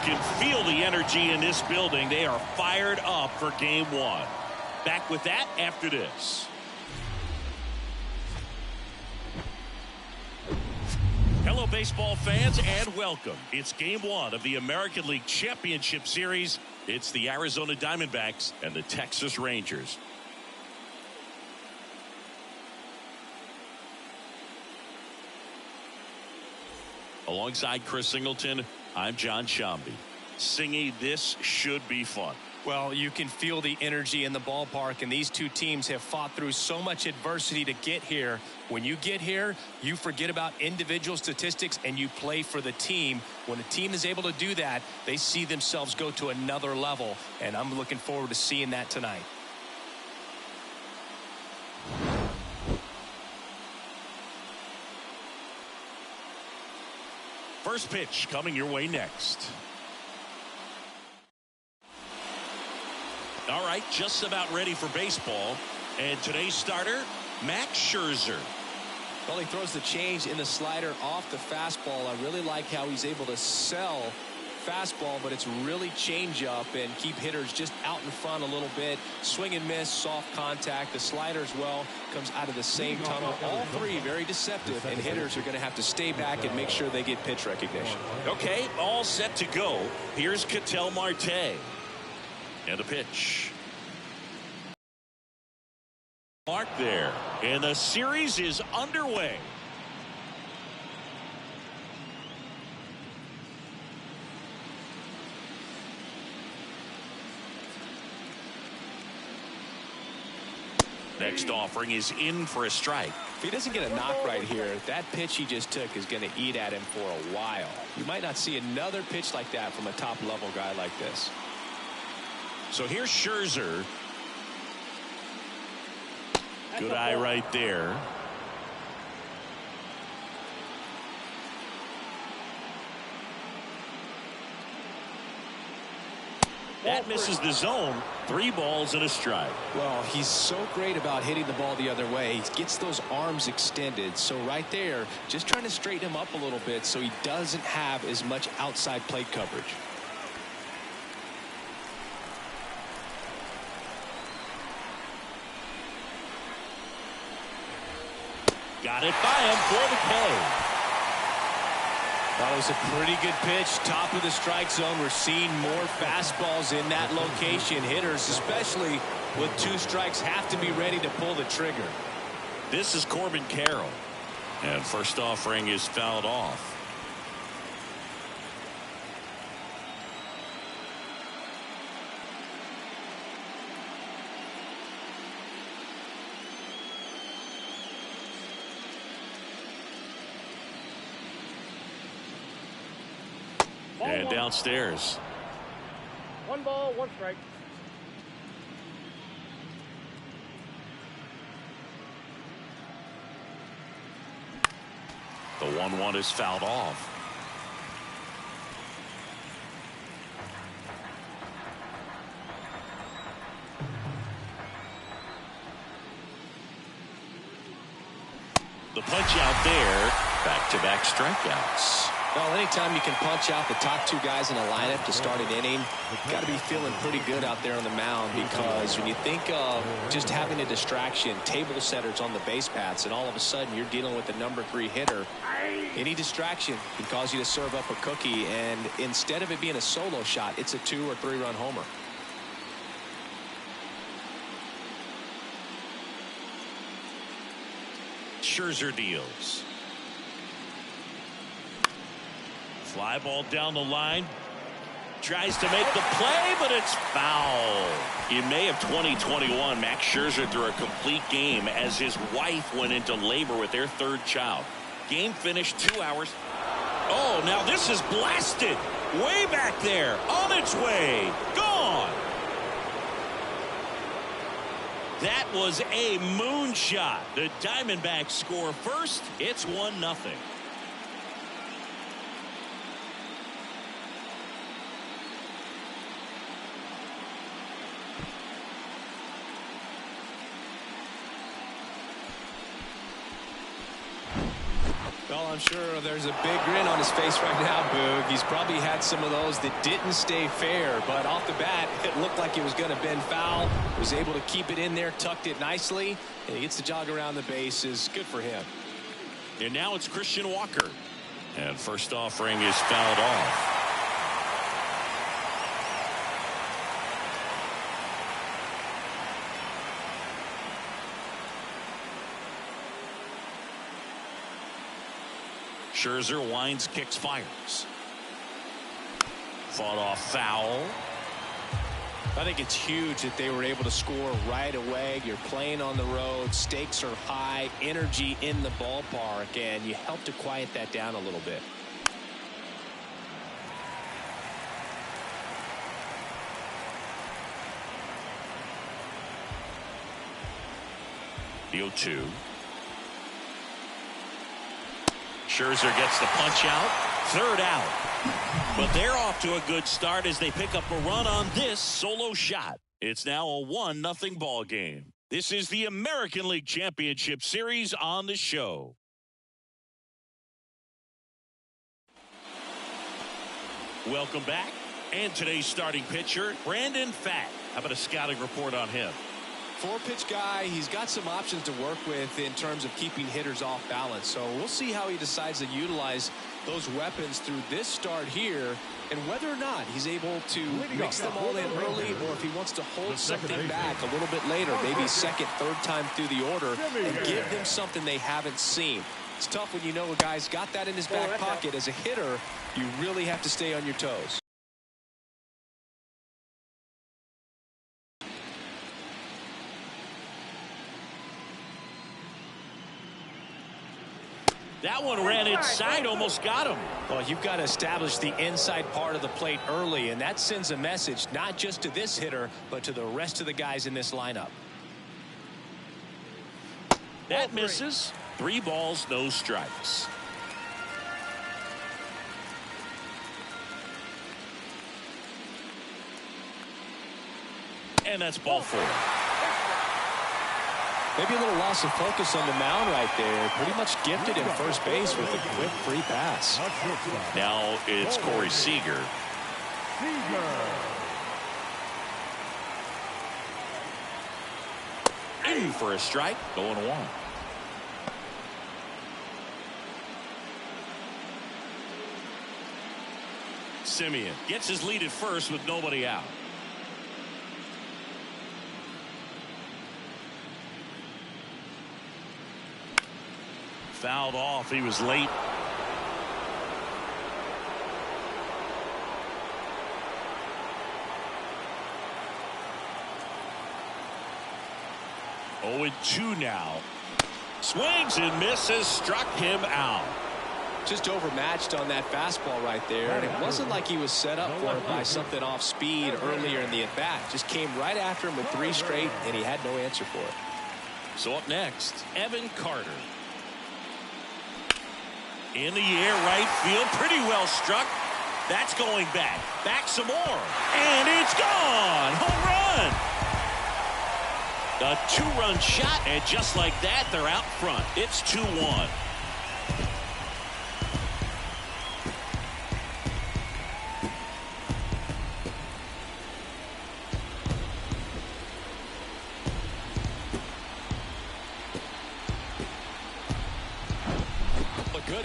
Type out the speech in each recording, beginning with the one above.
can feel the energy in this building. They are fired up for game one. Back with that after this. Hello, baseball fans, and welcome. It's game one of the American League Championship Series. It's the Arizona Diamondbacks and the Texas Rangers. Alongside Chris Singleton, I'm John Shambi. Singy, this should be fun. Well, you can feel the energy in the ballpark, and these two teams have fought through so much adversity to get here. When you get here, you forget about individual statistics and you play for the team. When a team is able to do that, they see themselves go to another level, and I'm looking forward to seeing that tonight. First pitch coming your way next. All right, just about ready for baseball. And today's starter, Max Scherzer. Well, he throws the change in the slider off the fastball. I really like how he's able to sell fastball, but it's really change up and keep hitters just out in front a little bit. Swing and miss, soft contact. The slider as well comes out of the same tunnel. All three very deceptive, and hitters are going to have to stay back and make sure they get pitch recognition. Okay, all set to go. Here's Ketel Marte. And a pitch. Mark there. And the series is underway. Next offering is in for a strike. If he doesn't get a knock right here, that pitch he just took is going to eat at him for a while. You might not see another pitch like that from a top-level guy like this. So here's Scherzer. Good eye right there. That misses the zone. 3 balls and a strike. Well, he's so great about hitting the ball the other way. He gets those arms extended. So right there, just trying to straighten him up a little bit so he doesn't have as much outside plate coverage. Got it by him for the K. That was a pretty good pitch. Top of the strike zone. We're seeing more fastballs in that location. Hitters, especially with 2 strikes, have to be ready to pull the trigger. This is Corbin Carroll. And first offering is fouled off. And downstairs. 1 ball, 1 strike. The 1-1 is fouled off. The punch out there. Back-to-back strikeouts. Well, anytime you can punch out the top 2 guys in a lineup to start an inning, you've got to be feeling pretty good out there on the mound, because when you think of just having a distraction, table setters on the base paths, and all of a sudden you're dealing with the number 3 hitter, any distraction can cause you to serve up a cookie, and instead of it being a solo shot, it's a 2 or 3 run homer. Scherzer deals. Fly ball down the line. Tries to make the play, but it's foul. In May of 2021, Max Scherzer threw a complete game as his wife went into labor with their 3rd child. Game finished 2 hours. Oh, now this is blasted. Way back there. On its way. Gone. That was a moonshot. The Diamondbacks score first. It's 1-0. Well, Well, I'm sure there's a big grin on his face right now, Boog. He's probably had some of those that didn't stay fair, but off the bat, it looked like it was going to bend foul. Was able to keep it in there, tucked it nicely, and he gets the jog around the bases. Good for him. And now it's Christian Walker. And first offering is fouled off. Scherzer winds, kicks, fires. Fought off foul. I think it's huge that they were able to score right away. You're playing on the road. Stakes are high. Energy in the ballpark. And you help to quiet that down a little bit. The 0-2. Scherzer gets the punch out. Third out. But they're off to a good start as they pick up a run on this solo shot. It's now a 1-0 ball game. This is the American League Championship Series on the show. Welcome back. And today's starting pitcher, Brandon Pfaadt. How about a scouting report on him? 4-pitch guy. He's got some options to work with in terms of keeping hitters off balance. So we'll see how he decides to utilize those weapons through this start here and whether or not he's able to mix them all in early or if he wants to hold something back a little bit later, maybe second, third time through the order and give them something they haven't seen. It's tough when you know a guy's got that in his back pocket. As a hitter, you really have to stay on your toes. That one ran inside, almost got him. Well, you've got to establish the inside part of the plate early, and that sends a message not just to this hitter, but to the rest of the guys in this lineup. That misses. 3 balls, no strikes. And that's ball 4. Maybe a little loss of focus on the mound right there. Pretty much gifted in first base with a quick free pass. Now it's Corey Seager. In for a strike, 0-1. Simeon gets his lead at first with nobody out. Fouled off. He was late. Oh, 2 now. Swings and misses. Struck him out. Just overmatched on that fastball right there. And it wasn't like he was set up for it by something off speed earlier in the at-bat. Just came right after him with 3 straight, and he had no answer for it. So up next, Evan Carter. In the air, right field, pretty well struck. That's going back. Back some more. And it's gone. Home run. A 2-run shot, and just like that, they're out front. It's 2-1.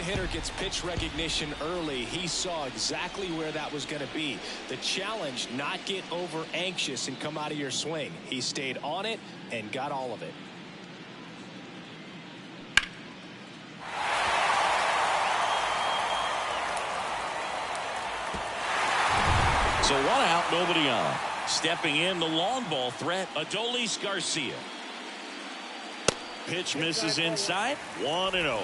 Hitter gets pitch recognition early. He saw exactly where that was going to be. The challenge, not get over anxious and come out of your swing. He stayed on it and got all of it. So 1 out, nobody on. Stepping in, the long ball threat, Adolis Garcia. Pitch misses inside, 1-0.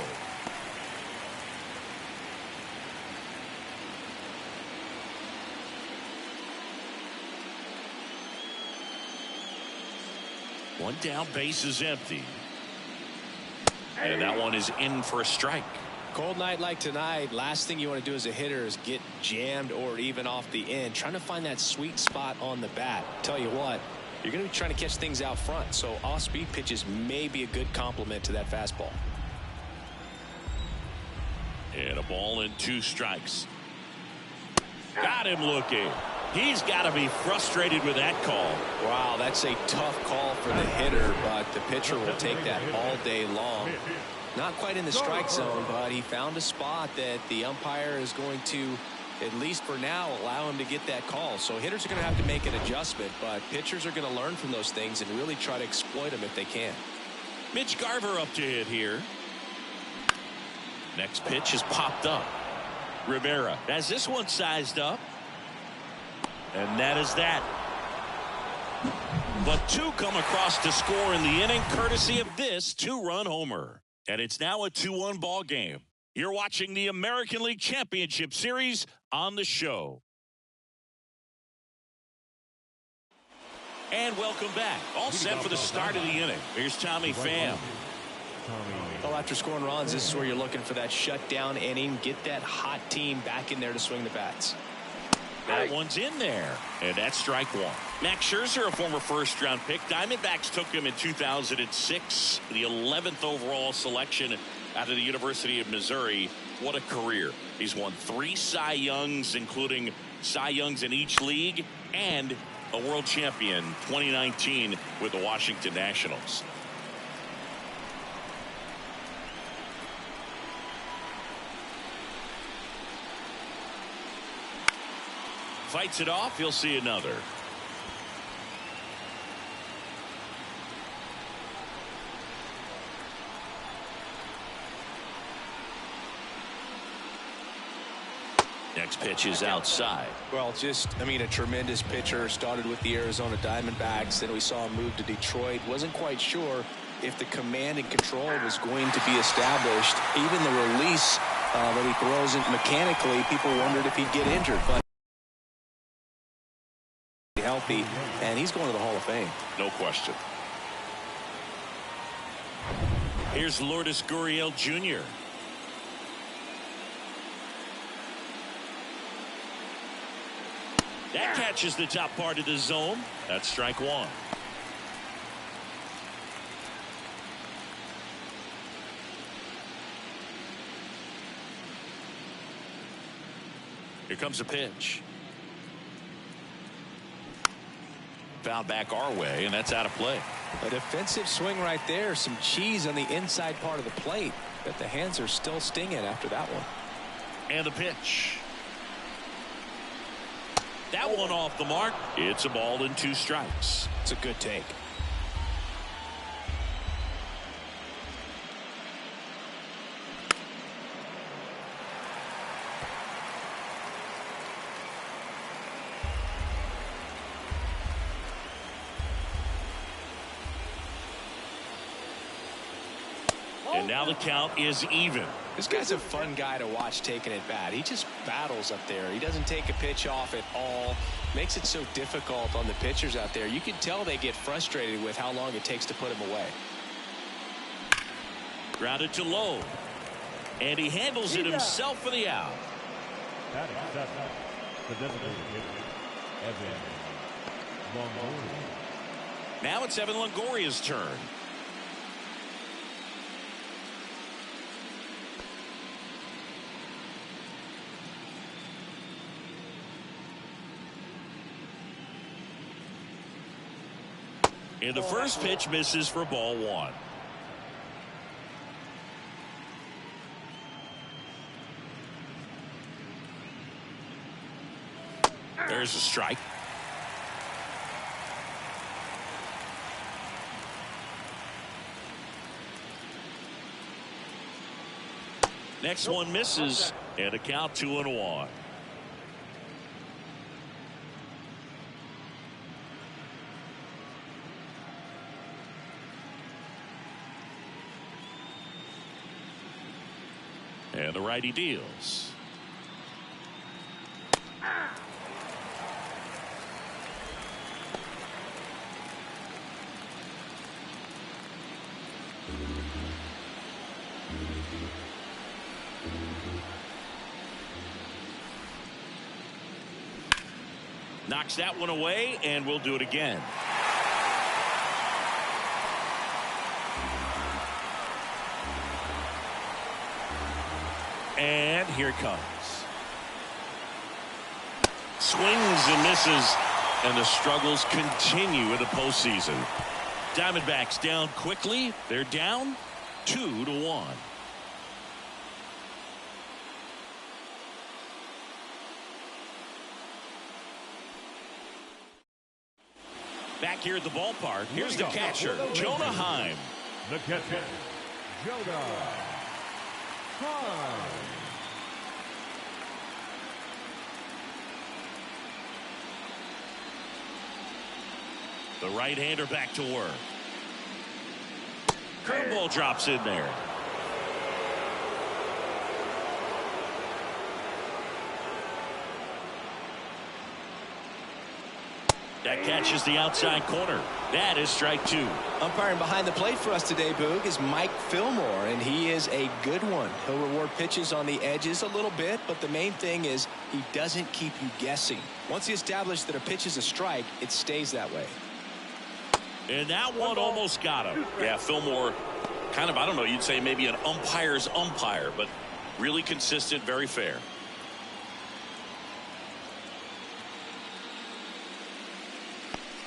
One down, base is empty. And that one is in for a strike. Cold night like tonight, last thing you want to do as a hitter is get jammed or even off the end. Trying to find that sweet spot on the bat. Tell you what, you're going to be trying to catch things out front. So off-speed pitches may be a good complement to that fastball. And a ball and 2 strikes. Got him looking. He's got to be frustrated with that call. Wow, that's a tough call for the hitter, but the pitcher will take that all day long. Not quite in the strike zone, but he found a spot that the umpire is going to, at least for now, allow him to get that call. So hitters are going to have to make an adjustment, but pitchers are going to learn from those things and really try to exploit them if they can. Mitch Garver up to hit here. Next pitch is popped up. Rivera has this one sized up. And that is that. But 2 come across to score in the inning, courtesy of this 2-run homer. And it's now a 2-1 ball game. You're watching the American League Championship Series on the show. And welcome back. All set for the start of the inning. Here's Tommy Pham. Well, after scoring runs, this is where you're looking for that shutdown inning. Get that hot team back in there to swing the bats. That one's in there, and that's strike 1. Max Scherzer, a former first-round pick. Diamondbacks took him in 2006, the 11th overall selection out of the University of Missouri. What a career. He's won 3 Cy Youngs, including Cy Youngs in each league, and a world champion 2019 with the Washington Nationals. Fights it off. He'll see another. Next pitch is outside. Well, a tremendous pitcher. Started with the Arizona Diamondbacks. Then we saw him move to Detroit. Wasn't quite sure if the command and control was going to be established. Even the release that he throws it mechanically, people wondered if he'd get injured. But healthy, and he's going to the Hall of Fame. No question. Here's Lourdes Gurriel Jr. That catches the top part of the zone. That's strike 1. Here comes a pitch. Foul back our way, and that's out of play. A defensive swing right there. Some cheese on the inside part of the plate, but the hands are still stinging after that one. And the pitch. That one off the mark. It's a ball and 2 strikes. It's a good take. And now the count is even. This guy's a fun guy to watch taking it bat. He just battles up there. He doesn't take a pitch off at all. Makes it so difficult on the pitchers out there. You can tell they get frustrated with how long it takes to put him away. Grounded to low. And he handles it himself for the out. Now it's Evan Longoria's turn. And the first pitch misses for ball 1. There's a strike. Next one misses, and a count 2-1. And the righty deals. Knocks that one away, and we'll do it again. and here it comes. Swings and misses, and the struggles continue in the postseason. Diamondbacks down quickly. They're down 2-1. Back here at the ballpark, here's the catcher, Jonah Heim. The catcher, Jonah Heim. The right-hander back to work. Curveball drops in there. That catches the outside corner. That is strike two. Umpiring behind the plate for us today, Boog, is Mike Fillmore, and he is a good one. He'll reward pitches on the edges a little bit, but the main thing is he doesn't keep you guessing. Once he establishes that a pitch is a strike, it stays that way. And that one almost got him. Yeah, Fillmore, kind of, I don't know, you'd say maybe an umpire's umpire, but really consistent, very fair.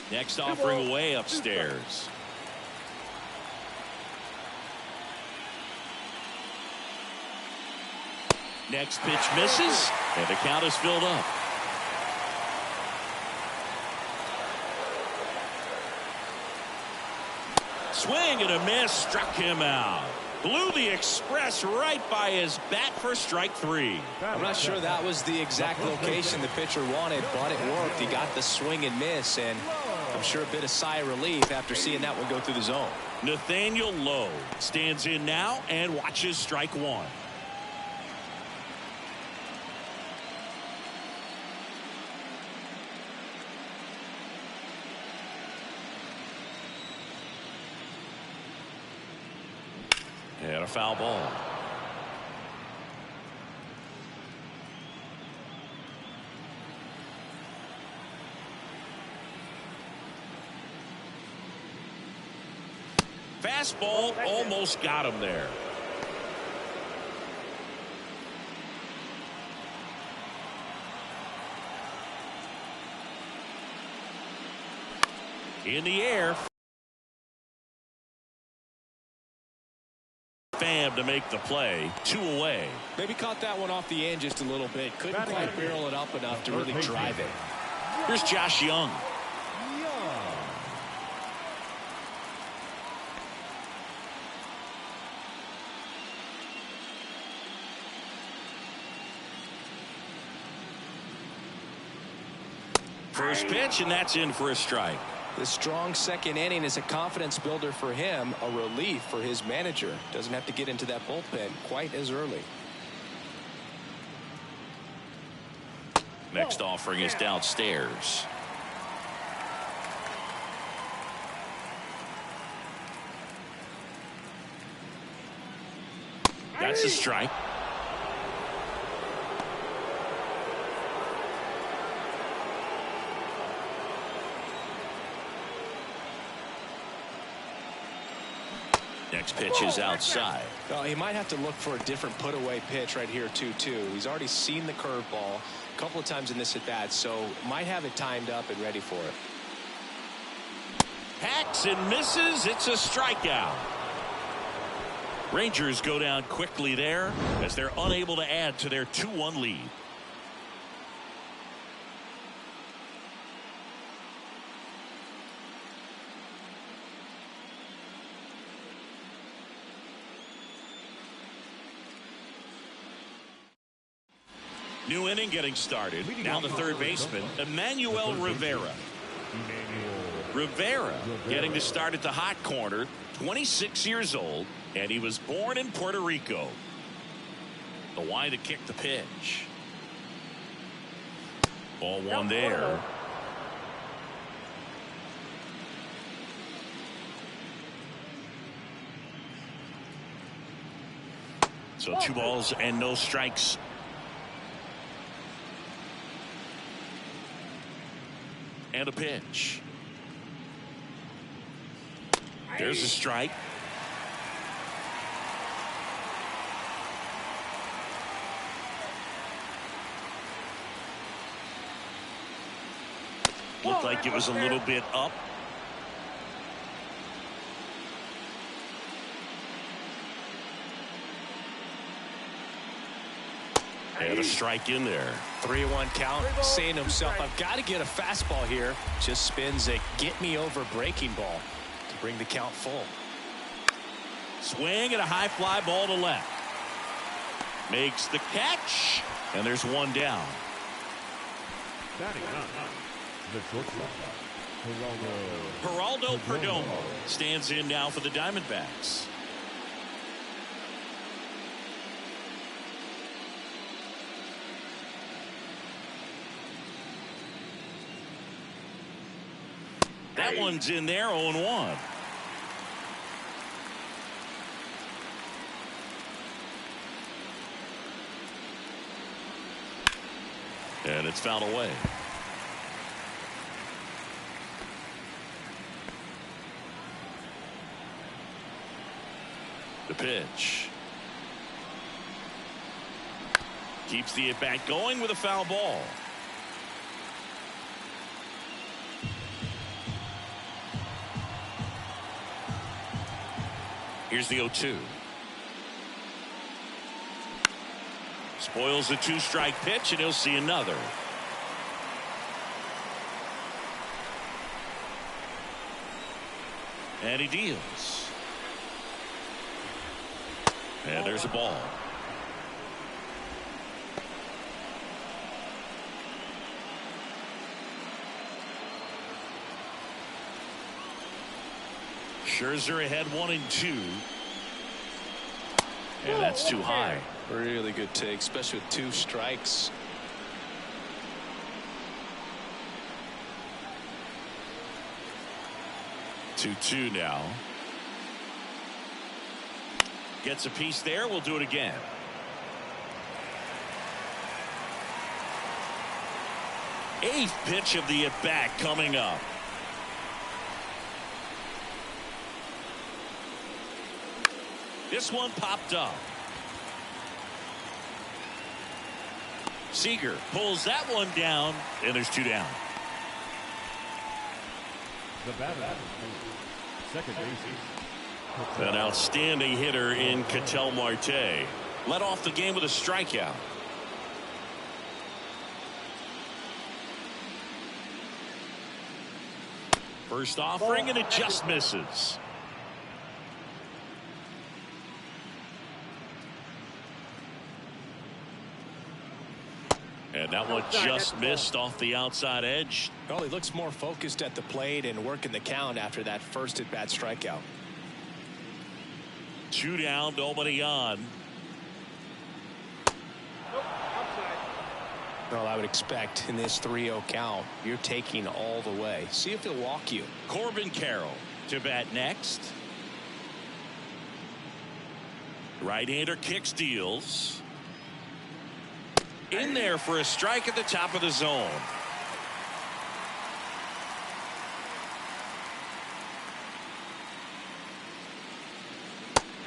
Next offering way upstairs. Next pitch misses, and the count is filled up. Swing and a miss, struck him out. Blew the express right by his bat for strike three. I'm not sure that was the exact location the pitcher wanted, but it worked. He got the swing and miss, and I'm sure a bit of sigh of relief after seeing that one go through the zone. Nathaniel Lowe stands in now and watches strike one. And a foul ball. Fastball almost got him there. In the air. Pham to make the play. 2 away. Maybe caught that one off the end just a little bit. Couldn't quite barrel it up enough to really drive it. Here's Josh Young. First pitch, and that's in for a strike. The strong second inning is a confidence builder for him, a relief for his manager. Doesn't have to get into that bullpen quite as early. Next offering is downstairs. That's a strike. Next pitch is outside. Well, he might have to look for a different put-away pitch right here, 2-2. He's already seen the curveball a couple of times in this at-bat, so might have it timed up and ready for it. Hacks and misses. It's a strikeout. Rangers go down quickly there as they're unable to add to their 2-1 lead. New inning getting started. Now the third baseman, Emmanuel Rivera. Rivera getting to start at the hot corner, 26 years old, and he was born in Puerto Rico. The wind to kick the pitch. Ball one there. So 2 balls and no strikes. And a pitch. There's a strike. Looked like it was a little bit up. And a strike in there. 3-1 count, saying to himself, I've got to get a fastball here. Just spins a get me over breaking ball to bring the count full. Swing and a high fly ball to left. Makes the catch, and there's one down. Batting up, the shortstop, Geraldo Perdomo stands in now for the Diamondbacks. That one's in there, 0-1. And it's fouled away. The pitch. Keeps the at-bat going with a foul ball. Here's the 0-2. Spoils the 2-strike pitch, and he'll see another. And he deals. And there's a ball. Scherzer ahead 1-2. And that's too high. Really good take, especially with 2 strikes. Two now. Gets a piece there. We'll do it again. Eighth pitch of the at-bat coming up. This one popped up. Seager pulls that one down, and there's 2 down. the batter, second base. An outstanding hitter in Ketel Marte. Led off the game with a strikeout. First offering, and it just misses. And that one just missed off the outside edge. Well, he looks more focused at the plate and working the count after that first at-bat strikeout. 2 down, nobody on. Well, I would expect in this 3-0 count, you're taking all the way. See if he'll walk you. Corbin Carroll to bat next. Right-hander kicks, deals. In there for a strike at the top of the zone.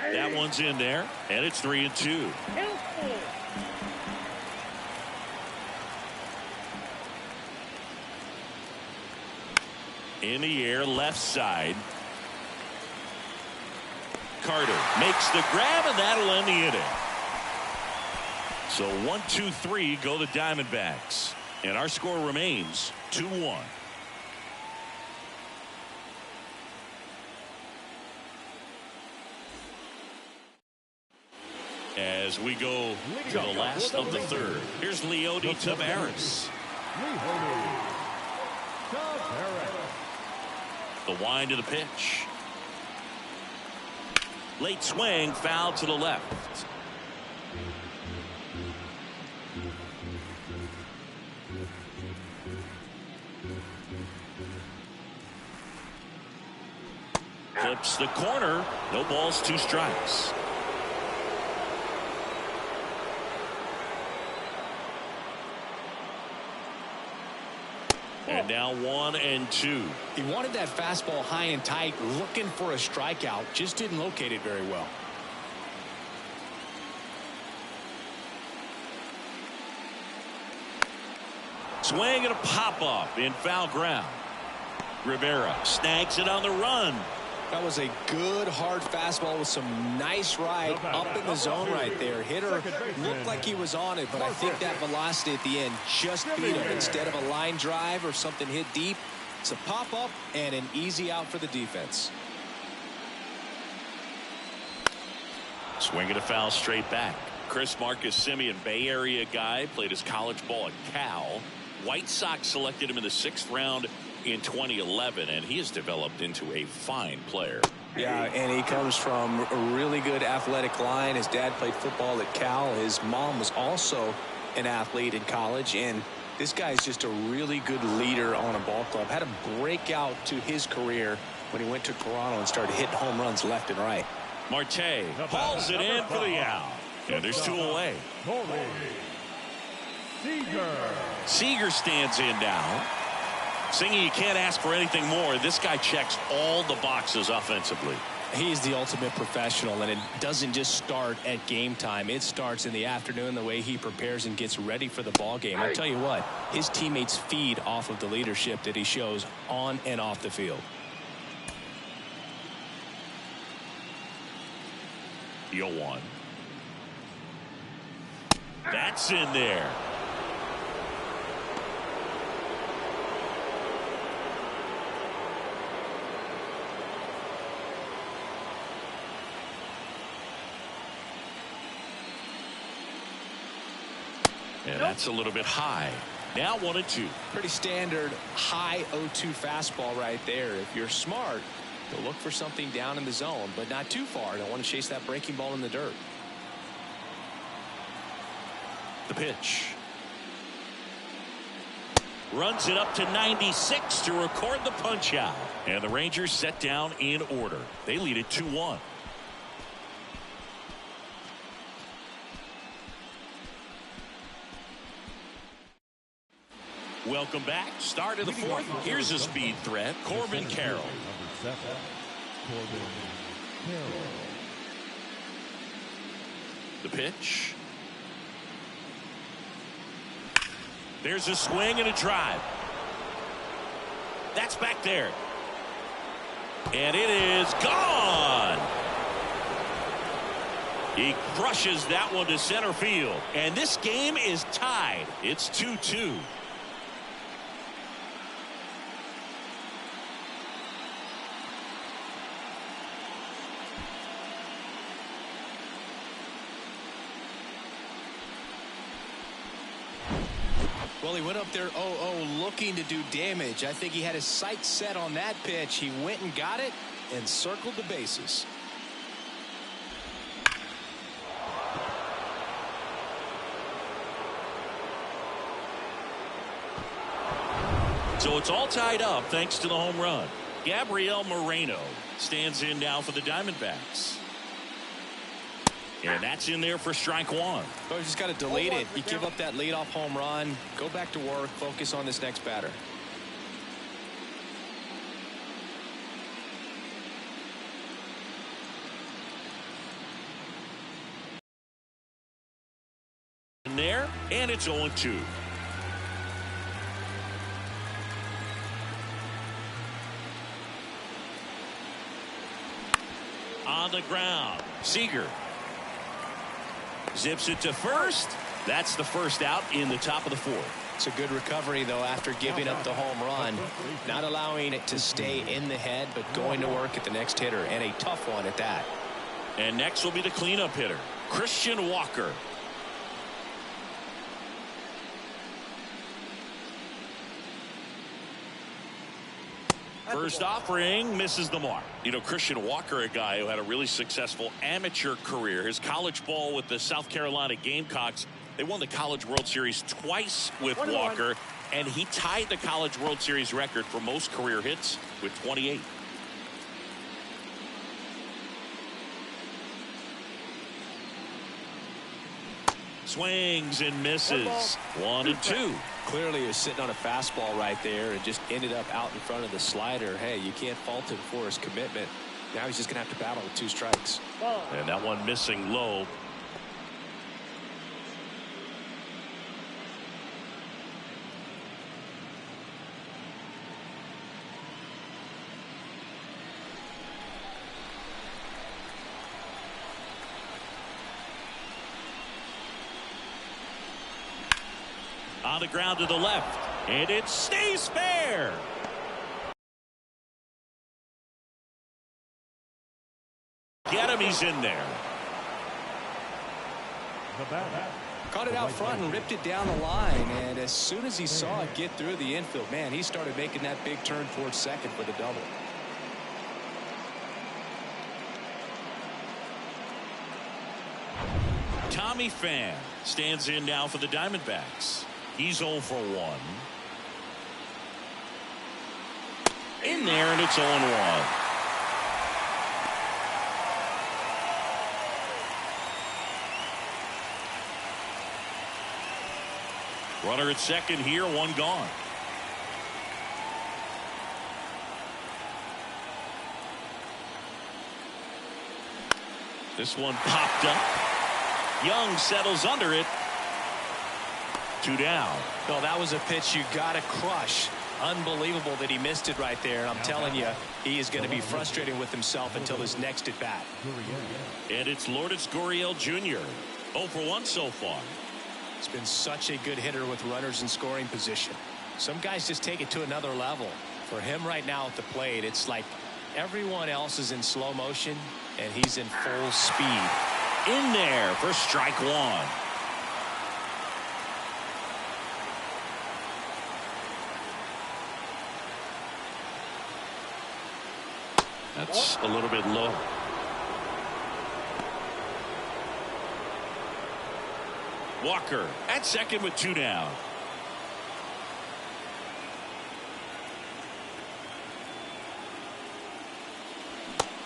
That one's in there, and it's 3-2. In the air, left side. Carter makes the grab, and that'll end the inning. So 1-2-3 go the Diamondbacks, and our score remains 2-1. As we go to the last of the third, here's Leody Taveras. The wind of the pitch. Late swing, foul to the left. Clips the corner. No balls, 2 strikes. And now 1-2. He wanted that fastball high and tight, looking for a strikeout. Just didn't locate it very well. Swing and a pop-up in foul ground. Rivera snags it on the run. That was a good hard fastball with some nice ride up in the zone right there. Hitter looked like he was on it, but I think that velocity at the end just beat him. Instead of a line drive or something hit deep, it's a pop-up and an easy out for the defense. Swing and a foul straight back. Chris Marcus Simeon, Bay Area guy, played his college ball at Cal. White Sox selected him in the 6th round in 2011, and he has developed into a fine player. Yeah, and he comes from a really good athletic line. His dad played football at Cal. His mom was also an athlete in college, and this guy is just a really good leader on a ball club. Had a breakout to his career when he went to Toronto and started hitting home runs left and right. Marte hauls it in for the out, and there's 2 away. Seager stands in now. Singy, you can't ask for anything more. This guy checks all the boxes offensively. He's the ultimate professional, and it doesn't just start at game time. It starts in the afternoon, the way he prepares and gets ready for the ball game. I'll tell you what, his teammates feed off of the leadership that he shows on and off the field. Deal 1. That's in there. And that's a little bit high. Now 1-2. Pretty standard high 0-2 fastball right there. If you're smart, you'll look for something down in the zone, but not too far. Don't want to chase that breaking ball in the dirt. The pitch. Runs it up to 96 to record the punch out. And the Rangers set down in order. They lead it 2-1. Welcome back. Start of the 4th. Here's a speed threat. Corbin Carroll. The pitch. There's a swing and a drive. That's back there. And it is gone. He crushes that one to center field. And this game is tied. It's 2-2. Well, he went up there 0-0 looking to do damage. I think he had his sights set on that pitch. He went and got it and circled the bases. So it's all tied up thanks to the home run. Gabriel Moreno stands in now for the Diamondbacks. And that's in there for strike 1. Oh, you just got to delete it. You give up that leadoff home run. Go back to work. Focus on this next batter. In there, and it's 0-2. On the ground, Seager zips it to first. That's the first out in the top of the 4th. It's a good recovery, though, after giving up the home run. Not allowing it to stay in the head, but going to work at the next hitter, and a tough one at that. And next will be the cleanup hitter, Christian Walker. First offering misses the mark. You know, Christian Walker, a guy who had a really successful amateur career. His college ball with the South Carolina Gamecocks. They won the College World Series twice with Walker, and he tied the College World Series record for most career hits with 28. Swings and misses. 1-2. Clearly he was sitting on a fastball right there and just ended up out in front of the slider. Hey, you can't fault him for his commitment. Now he's just going to have to battle with 2 strikes. And that one missing low. On the ground to the left. And it stays fair. Get him, he's in there. The batter. Caught it out front and ripped it down the line, and as soon as he saw it get through the infield, man, he started making that big turn towards second for the double. Tommy Pham stands in now for the Diamondbacks. He's 0 for 1. In there, and it's 0-1. Runner at second here, one gone. This one popped up. Young settles under it. 2 down. No, that was a pitch you got to crush. Unbelievable that he missed it right there. And I'm telling you, he is going to be frustrated with himself until his next at bat. And it's Lourdes Gurriel Jr. 0 for 1 so far. It's been such a good hitter with runners in scoring position. Some guys just take it to another level. For him right now at the plate, it's like everyone else is in slow motion and he's in full speed. In there for strike 1. That's a little bit low. Walker at second with 2 down.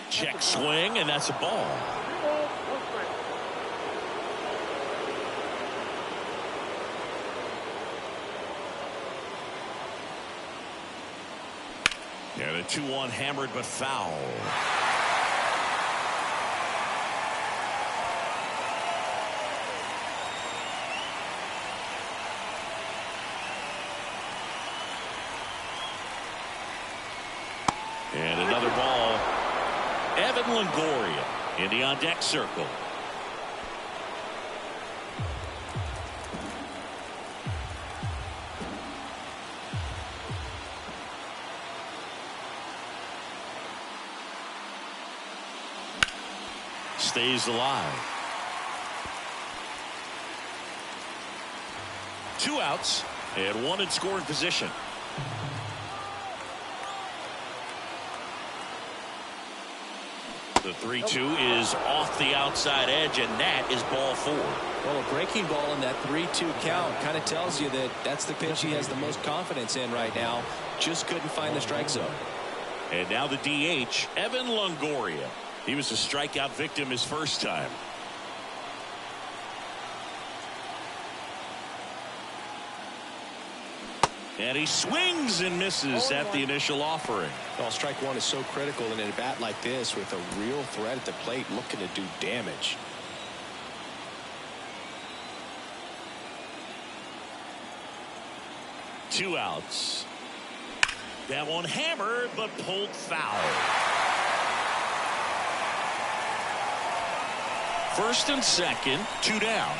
Check swing, and that's a ball. And a 2-1 hammered but foul. And another ball. Evan Longoria in the on-deck circle. Stays alive. 2 outs and 1 in scoring position. The 3-2 is off the outside edge, and that is ball 4. Well, a breaking ball in that 3-2 count kind of tells you that that's the pitch he has the most confidence in right now. Just couldn't find the strike zone. And now the DH, Evan Longoria. He was a strikeout victim his first time. And he swings and misses at the initial offering. Well, strike 1 is so critical in a bat like this with a real threat at the plate looking to do damage. Two outs. That one hammered but pulled foul. First and second, 2 down.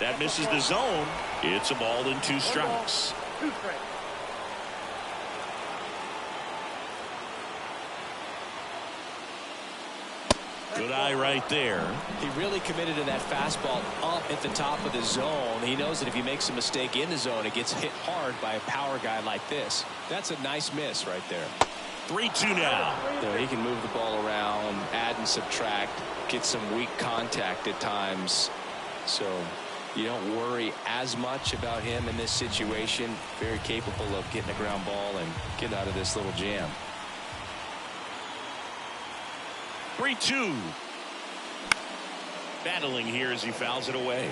That misses the zone. It's a ball and 2 strikes. 2 strikes. Good eye right there. He really committed to that fastball up at the top of the zone. He knows that if he makes a mistake in the zone, it gets hit hard by a power guy like this. That's a nice miss right there. 3-2 now. There, he can move the ball around, add and subtract, get some weak contact at times. So you don't worry as much about him in this situation. Very capable of getting a ground ball and getting out of this little jam. 3-2. Battling here as he fouls it away.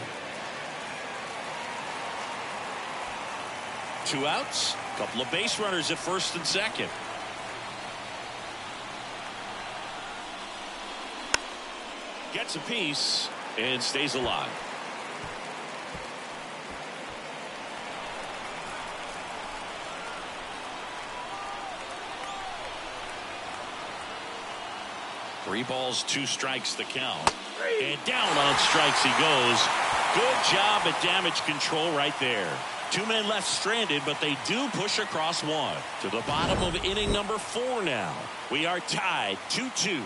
2 outs. Couple of base runners at first and second. Gets a piece and stays alive. 3 balls, 2 strikes the count. And down on strikes he goes. Good job at damage control right there. 2 men left stranded, but they do push across 1. To the bottom of inning number 4 now. We are tied 2-2.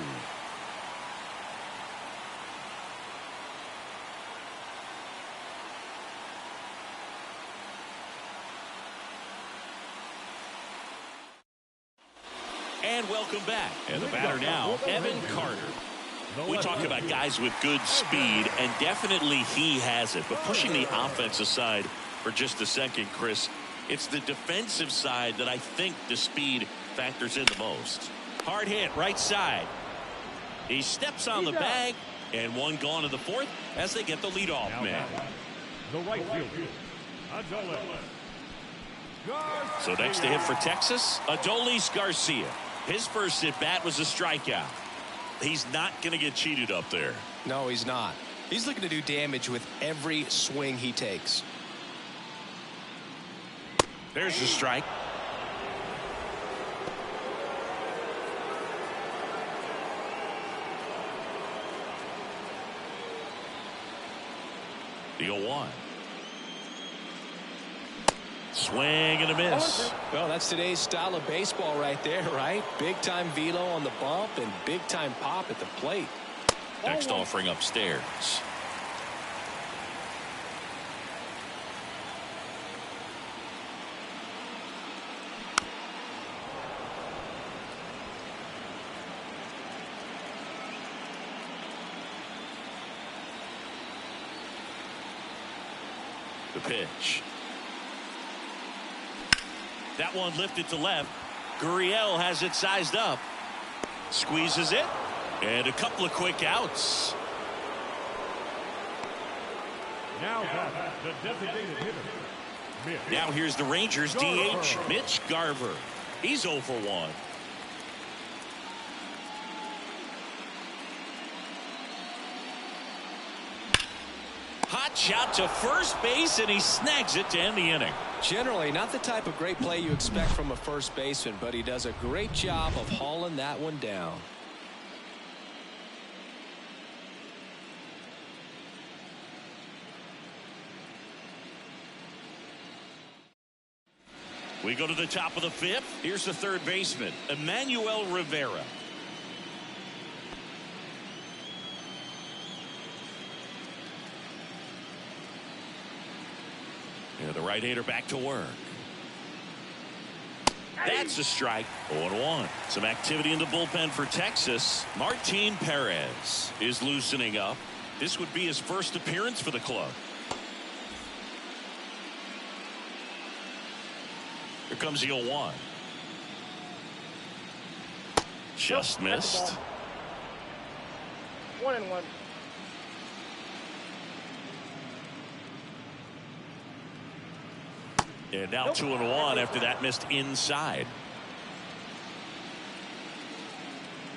And welcome back. And the batter now, Evan Carter. We talk about guys with good speed, and definitely he has it. But pushing the offense aside for just a second, Chris, it's the defensive side that I think the speed factors in the most. Hard hit, right side. He steps on the bag, and 1 gone in the 4th as they get the leadoff man. The right fielder, Adolis. So next to hit for Texas, Adolis Garcia. His first at bat was a strikeout. He's not going to get cheated up there. No, he's not. He's looking to do damage with every swing he takes. There's the strike. The 0-1. Swing and a miss. Well, that's today's style of baseball right there, right? Big time velo on the bump and big time pop at the plate. Next offering upstairs. The pitch. That one lifted to left. Gurriel has it sized up. Squeezes it. And a couple of quick outs. Now the designated hitter. Now here's the Rangers DH, Mitch Garver. He's 0 for 1. Hot shot to first base, and he snags it to end the inning. Generally, not the type of great play you expect from a first baseman, but he does a great job of hauling that one down. We go to the top of the 5th. Here's the 3rd baseman, Emmanuel Rivera. The right-hander back to work. That's a strike. 0-1. Some activity in the bullpen for Texas. Martin Perez is loosening up. This would be his first appearance for the club. Here comes the 0-1. Just missed. 1-1. And now 2-1 after that missed inside.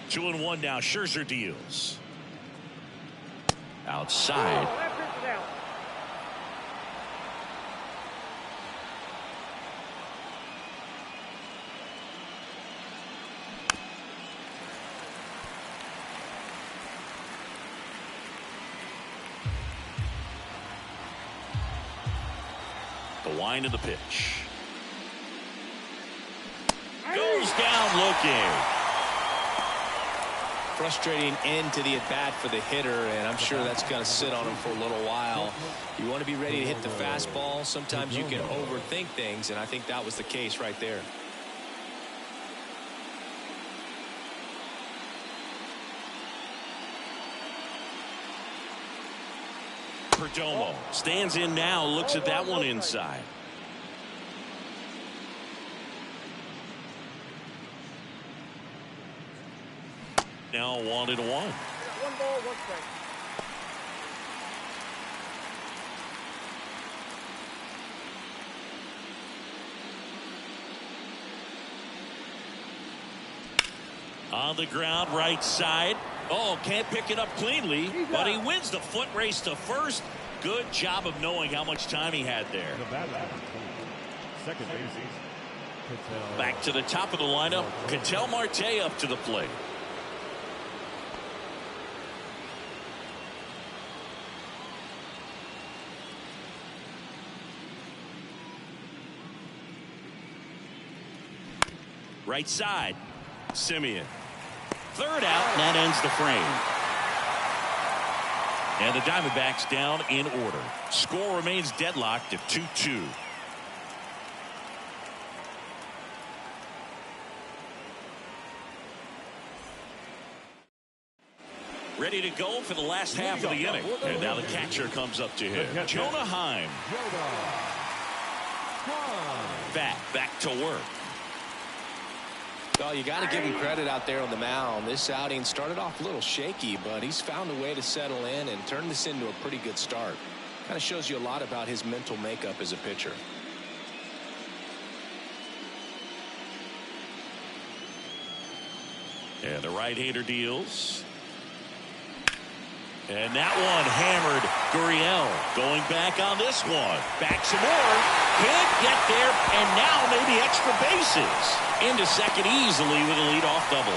2-1 now. Scherzer deals. Outside. The wind of the pitch. Goes down looking. Frustrating end to the at-bat for the hitter, and I'm sure that's going to sit on him for a little while. You want to be ready to hit the fastball. Sometimes you can overthink things, and I think that was the case right there. Perdomo stands in now, looks at that one inside. Now 1-1. 1 ball, 1 strike. On the ground, right side. Oh, can't pick it up cleanly, but he wins the foot race to first. Good job of knowing how much time he had there. The batter, second base. Back to the top of the lineup. Ketel Marte up to the plate. Right side. Simeon. Third out, and that ends the frame. And the Diamondbacks down in order. Score remains deadlocked at 2-2. Ready to go for the last half of the inning. And now the catcher comes up to him. Jonah Heim. Back to work. Well, you got to give him credit out there on the mound. This outing started off a little shaky, but he's found a way to settle in and turn this into a pretty good start. Kind of shows you a lot about his mental makeup as a pitcher. And the right-hander deals. And that one hammered. Gurriel going back on this one. Back some more. Can't get there. And now maybe extra bases. Into second easily with a leadoff double.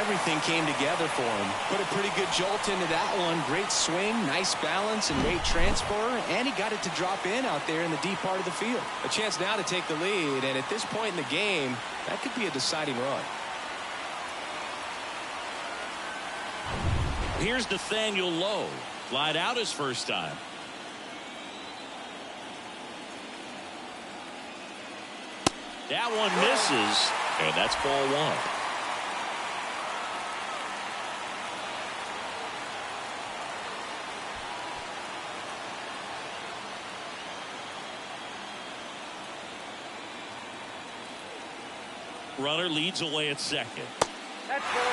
Everything came together for him. Put a pretty good jolt into that one. Great swing, nice balance, and weight transfer. And he got it to drop in out there in the deep part of the field. A chance now to take the lead. And at this point in the game, that could be a deciding run. Here's Nathaniel Lowe. Flied out his first time. That one misses, and that's ball one. Runner leads away at second. That's ball.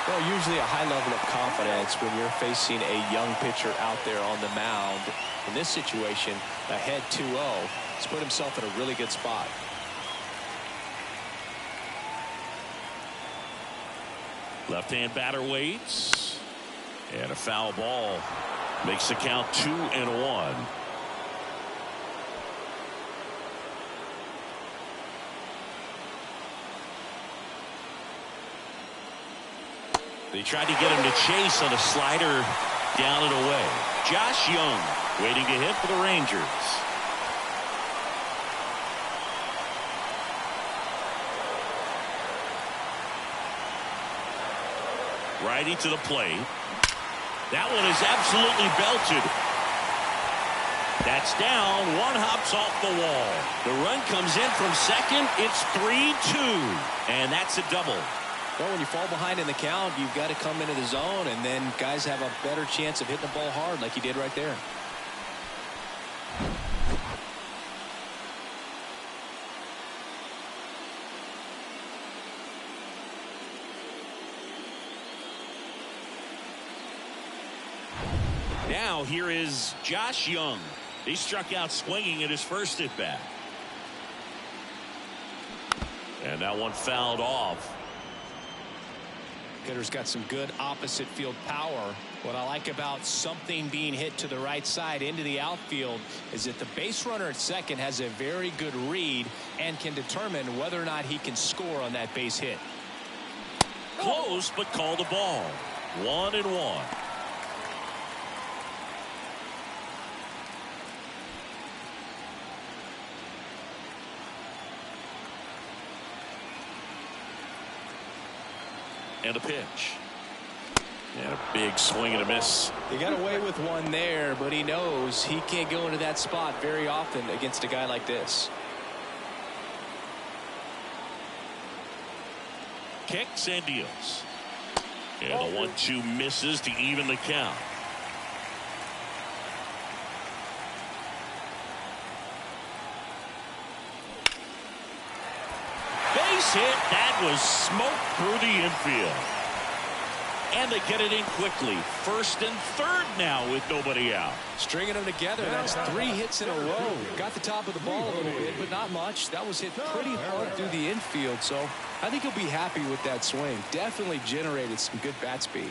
Well, usually a high level of confidence when you're facing a young pitcher out there on the mound. In this situation, ahead 2-0, he's put himself in a really good spot. Left-hand batter waits. And a foul ball makes the count 2-1. They tried to get him to chase on a slider down and away. Josh Young waiting to hit for the Rangers. Righty to the plate. That one is absolutely belted. That's down. One hops off the wall. The run comes in from second. It's 3-2. And that's a double. Well, when you fall behind in the count, you've got to come into the zone, and then guys have a better chance of hitting the ball hard like he did right there. Now here is Josh Young. He struck out swinging at his first at bat. And that one fouled off. Hitter's got some good opposite field power. What I like about something being hit to the right side into the outfield is that the base runner at second has a very good read and can determine whether or not he can score on that base hit. Close, but called a ball. 1-1. And a pitch. And a big swing and a miss. He got away with one there, but he knows he can't go into that spot very often against a guy like this. Kicks and deals. And the 1-2 misses to even the count. Base hit. That was smoke through the infield. And they get it in quickly. First and third now with nobody out. Stringing them together. That's 3 hits in a row. Got the top of the ball a little bit, but not much. That was hit pretty hard through the infield, so I think he'll be happy with that swing. Definitely generated some good bat speed.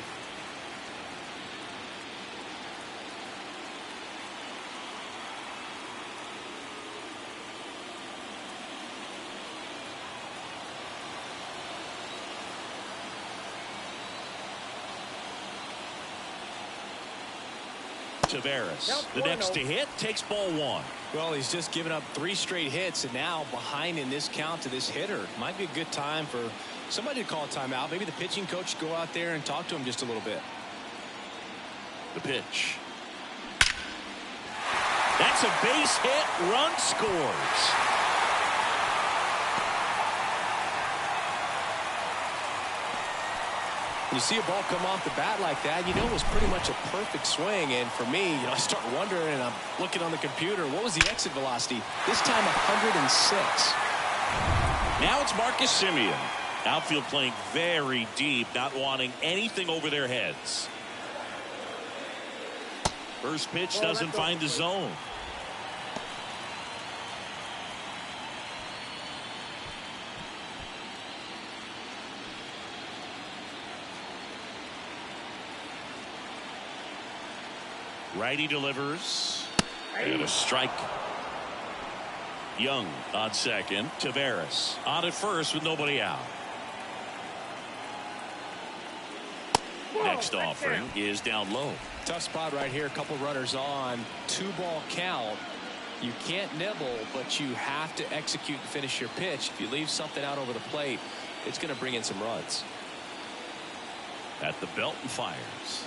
Tavares, the next to hit, takes ball one. Well, he's just given up 3 straight hits, and now behind in this count to this hitter. Might be a good time for somebody to call a timeout. Maybe the pitching coach go out there and talk to him just a little bit. The pitch. That's a base hit. Run scores. When you see a ball come off the bat like that, you know it was pretty much a perfect swing. And for me, I start wondering, and I'm looking on the computer, what was the exit velocity? This time 106. Now it's Marcus Semien. Outfield playing very deep, not wanting anything over their heads. First pitch doesn't find the zone. Righty delivers. And a strike. Young on second. Tavares on at first with nobody out. Next offering is down low. Tough spot right here. A couple runners on. 2-ball count. You can't nibble, but you have to execute and finish your pitch. If you leave something out over the plate, it's going to bring in some runs. At the belt and fires.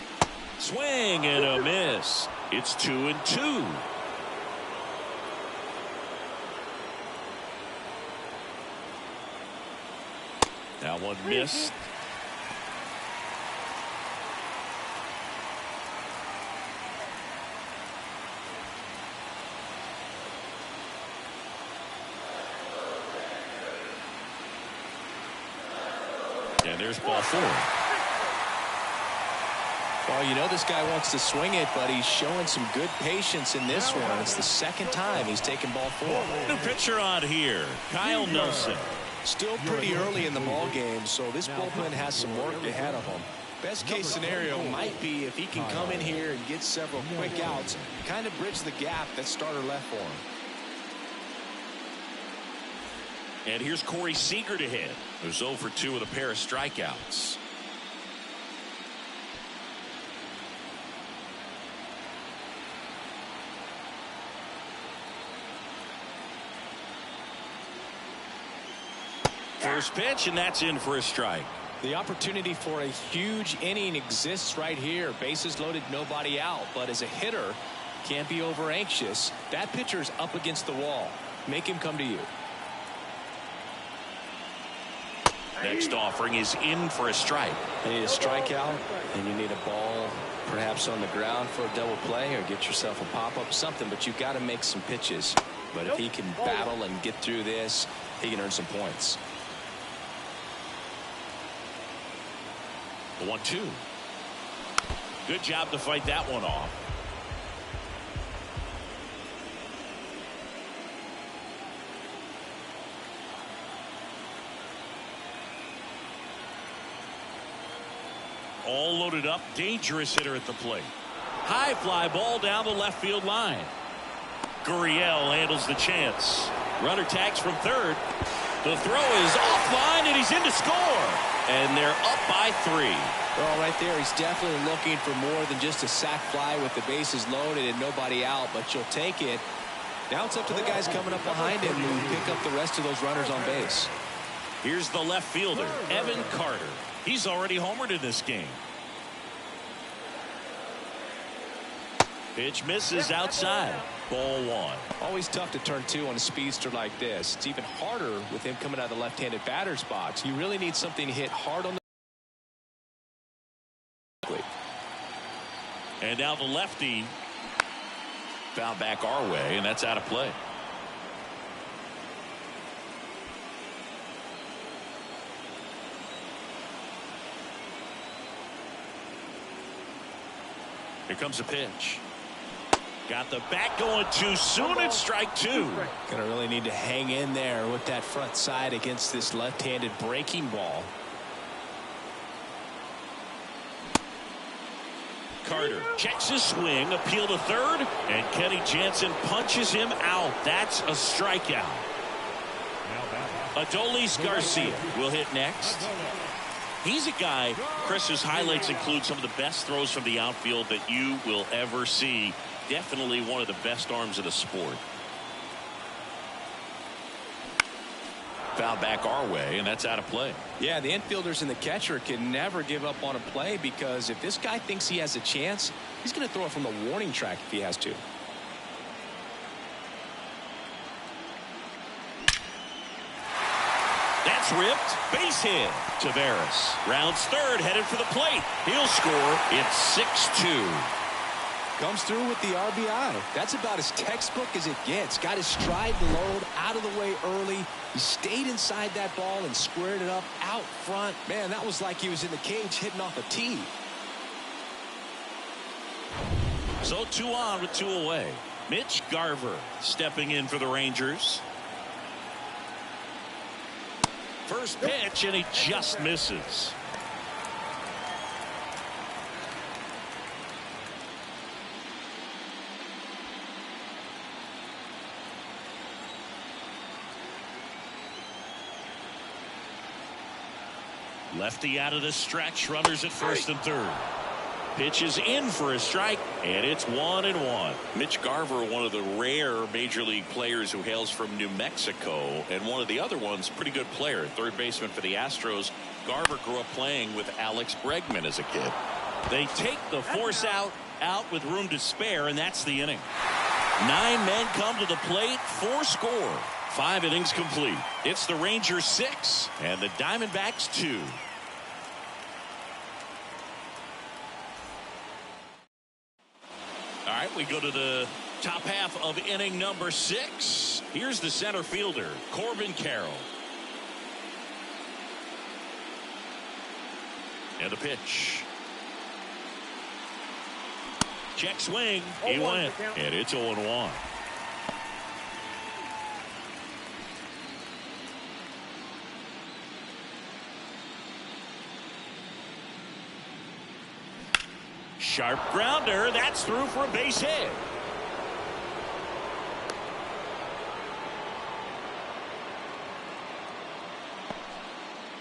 Swing and a miss. It's 2-2. That one missed. And there's ball 4. Well, you know this guy wants to swing it, but he's showing some good patience in this one. It's the second time he's taken ball 4. New pitcher on here, Kyle Nelson. Still pretty early in the ball game, so this bullpen has some work ahead of him. Best case scenario might be if he can come in here and get several quick outs, kind of bridge the gap that starter left for him. And here's Corey Seager to hit. There's 0 for 2 with a pair of strikeouts. First pitch, and that's in for a strike. The opportunity for a huge inning exists right here. Bases loaded, nobody out. But as a hitter, can't be over anxious. That pitcher's up against the wall. Make him come to you. Next offering is in for a strike. You need a strikeout, and you need a ball perhaps on the ground for a double play, or get yourself a pop-up, something, but you've got to make some pitches. But if he can battle and get through this, he can earn some points. The 1-2. Good job to fight that one off. All loaded up, dangerous hitter at the plate. High fly ball down the left field line. Gurriel handles the chance. Runner tags from third. The throw is offline, and he's in to score. And they're up by 3. Well, right there, he's definitely looking for more than just a sac fly with the bases loaded and nobody out, but you'll take it. Now it's up to the guys coming up behind him to pick up the rest of those runners on base. Here's the left fielder, Evan Carter. He's already homered in this game. Pitch misses outside. Ball 1. Always tough to turn 2 on a speedster like this. It's even harder with him coming out of the left-handed batter's box. You really need something to hit hard on the. And now the lefty found back our way, and that's out of play. Here comes a pitch. Got the bat going too soon. It's strike 2. Gonna really need to hang in there with that front side against this left-handed breaking ball. Carter checks his swing, appeal to third, and Kenny Jansen punches him out. That's a strikeout. Adolis Garcia will hit next. He's a guy, Chris, whose highlights include some of the best throws from the outfield that you will ever see. Definitely one of the best arms of the sport. Foul back our way, and that's out of play. Yeah, the infielders and the catcher can never give up on a play, because if this guy thinks he has a chance, he's going to throw it from the warning track if he has to. That's ripped. Base hit. Taveras rounds third, headed for the plate. He'll score. It's 6-2. Comes through with the RBI. That's about as textbook as it gets. Got his stride load out of the way early. He stayed inside that ball and squared it up out front. Man, that was like he was in the cage hitting off a tee. So 2 on with 2 away. Mitch Garver stepping in for the Rangers. First pitch, and he just misses. Lefty out of the stretch, runners at first and third. Pitch is in for a strike, and it's 1-1. Mitch Garver, one of the rare major league players who hails from New Mexico, and one of the other ones, pretty good player, third baseman for the Astros. Garver grew up playing with Alex Bregman as a kid. They take the force out with room to spare, and that's the inning. 9 men come to the plate, 4 score. 5 innings complete. It's the Rangers 6 and the Diamondbacks 2. All right, we go to the top half of inning number 6. Here's the center fielder, Corbin Carroll. And the pitch. Check swing. He went, and it's 0-1. Sharp grounder. That's through for a base hit.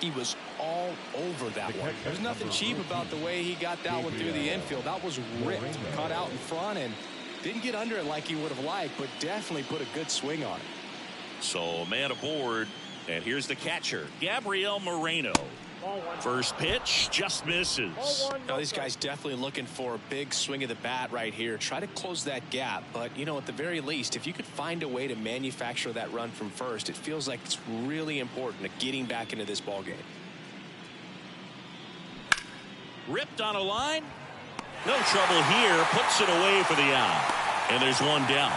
He was all over that one. There's nothing cheap about the way he got that one through the infield. That was ripped, caught out in front, and didn't get under it like he would have liked, but definitely put a good swing on it. So a man aboard, and here's the catcher, Gabriel Moreno. First pitch just misses. Now these guys definitely looking for a big swing of the bat right here. Try to close that gap, but you know, at the very least, if you could find a way to manufacture that run from first, it feels like it's really important to getting back into this ball game. Ripped on a line. No trouble here. Puts it away for the out. And there's one down.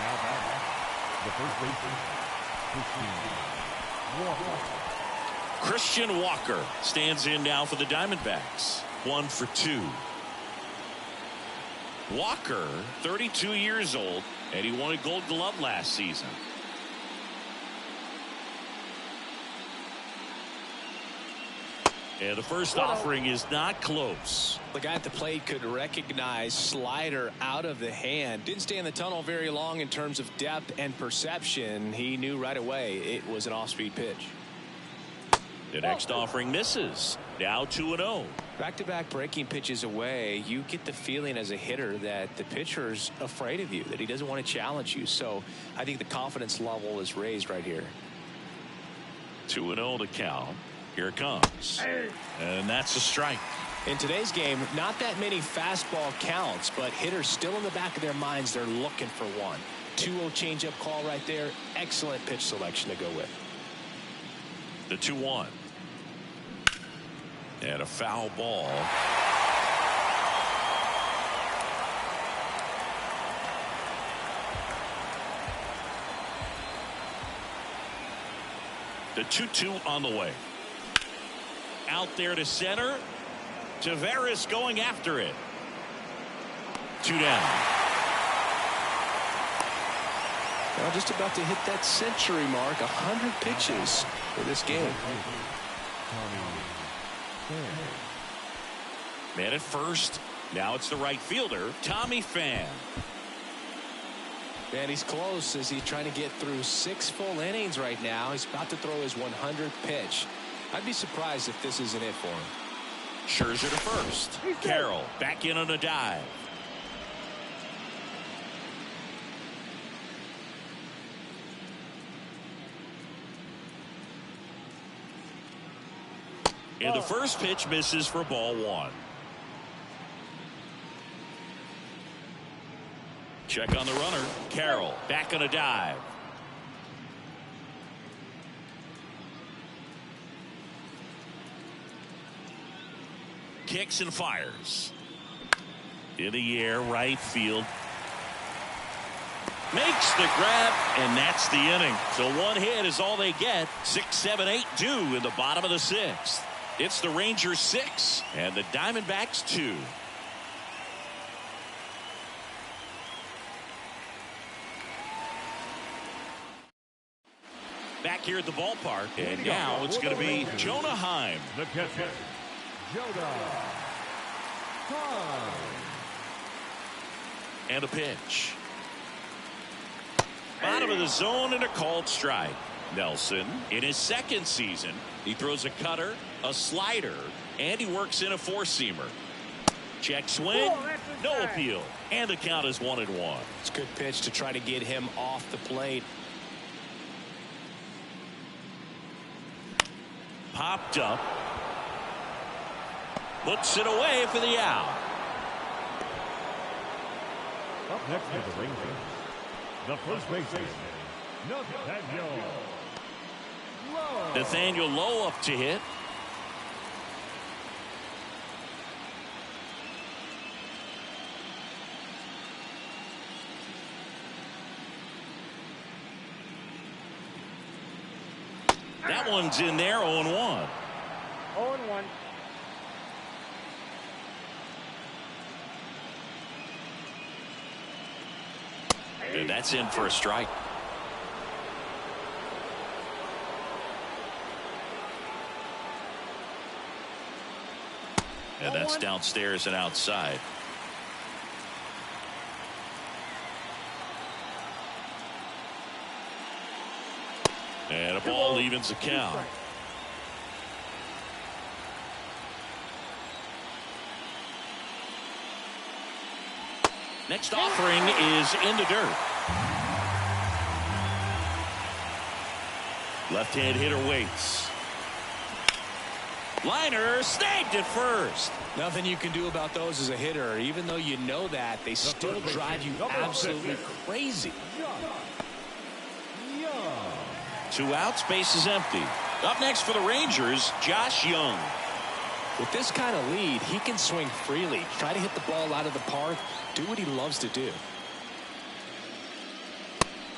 Now back, the first baseman, Christian Walker stands in now for the Diamondbacks. 1 for 2. Walker, 32 years old, and he won a Gold Glove last season. And the first offering is not close. The guy at the plate could recognize slider out of the hand. Didn't stay in the tunnel very long in terms of depth and perception. He knew right away it was an off-speed pitch. The next offering misses. Now 2-0. Back-to-back breaking pitches away, you get the feeling as a hitter that the pitcher's afraid of you, that he doesn't want to challenge you. So I think the confidence level is raised right here. 2-0 to count. Here it comes. And that's a strike. In today's game, not that many fastball counts, but hitters still in the back of their minds, they're looking for one. 2-0 changeup call right there. Excellent pitch selection to go with. The 2-1. And a foul ball. The 2-2 on the way. Out there to center. Taveras going after it. 2 down. Well, just about to hit that century mark. 100 pitches for this game. Man at first. Now it's the right fielder, Tommy Pham. Man, he's close as he's trying to get through 6 full innings right now. He's about to throw his 100th pitch. I'd be surprised if this isn't it for him. Scherzer to first. Carroll back in on a dive. And the first pitch misses for ball one. Check on the runner. Carroll back on a dive. Kicks and fires. In the air, right field. Makes the grab, and that's the inning. So one hit is all they get. 6, 7, 8 due in the bottom of the sixth. It's the Rangers 6 and the Diamondbacks 2. Back here at the ballpark, and now it's going to be Jonah Heim. The catcher, Jonah Heim. And a pitch. Bottom of the zone and a called strike. Nelson in his second season, he throws a cutter, a slider, and he works in a four-seamer. Check swing, no appeal, and the count is 1-1. It's a good pitch to try to get him off the plate. Popped up, puts it away for the out. Up next is the Rangers. The first baseman, Nathaniel Lowe up to hit. That one's in there, 0-1. 0-1. And that's in for a strike. And that's downstairs and outside. And a ball evens the count. Next offering is in the dirt. Left-hand hitter waits. Liner snagged at first. Nothing you can do about those as a hitter. Even though you know that, they still drive you absolutely crazy. 2 outs, base is empty. Up next for the Rangers, Josh Young. With this kind of lead, he can swing freely, try to hit the ball out of the park, do what he loves to do.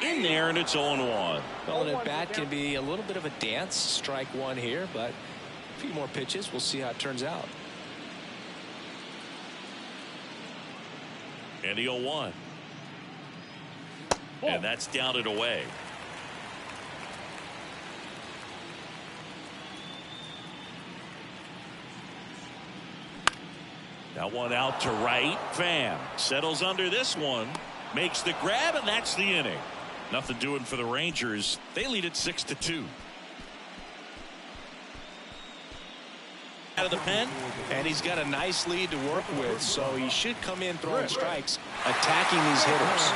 In there, and it's 0-1. Well, an at-bat can be a little bit of a dance. Strike one here, but a few more pitches. We'll see how it turns out. And the 0-1. And that's down and away. That one out to right. Pham settles under this one. Makes the grab, and that's the inning. Nothing doing for the Rangers. They lead it 6-2. Out of the pen. And he's got a nice lead to work with, so he should come in throwing strikes, attacking these hitters.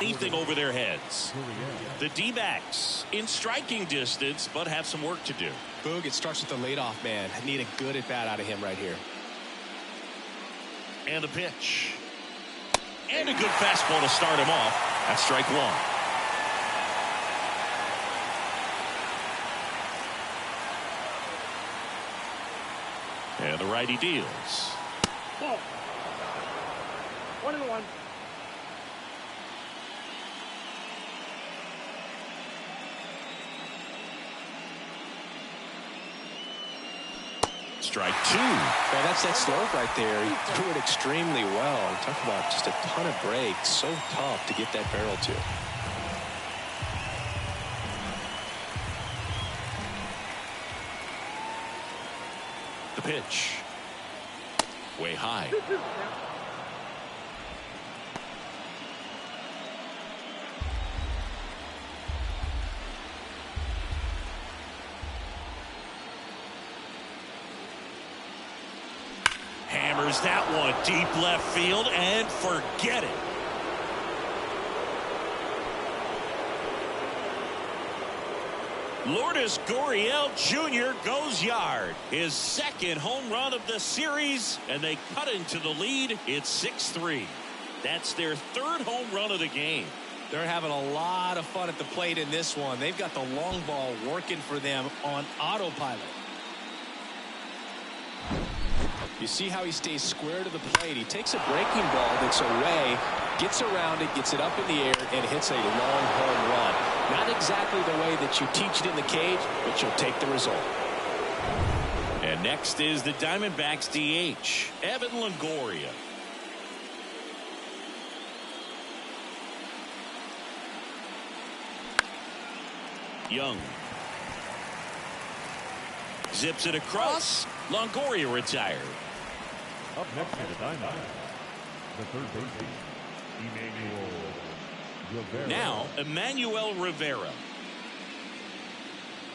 Anything over their heads. The D-backs in striking distance, but have some work to do. Boog, it starts with the leadoff man. I need a good at-bat out of him right here. And a pitch. And a good fastball to start him off. That's strike one. And the righty deals. Ball. 1-1. Strike two. Well, that's that slope right there. He threw it extremely well. Talk about just a ton of breaks. So tough to get that barrel to. The pitch. Way high. hammers that one deep left field and forget it. Lourdes Gurriel Jr. goes yard. His second home run of the series, and they cut into the lead. It's 6-3. That's their third home run of the game. They're having a lot of fun at the plate in this one. They've got the long ball working for them on autopilot. You see how he stays square to the plate. He takes a breaking ball that's away, gets around it, gets it up in the air, and hits a long home run. Not exactly the way that you teach it in the cage, but you'll take the result. And next is the Diamondbacks DH, Evan Longoria. Young zips it across. Longoria retired. Up next to the Diamondbacks, the third baseman, Emmanuel Rivera. Now, Emmanuel Rivera.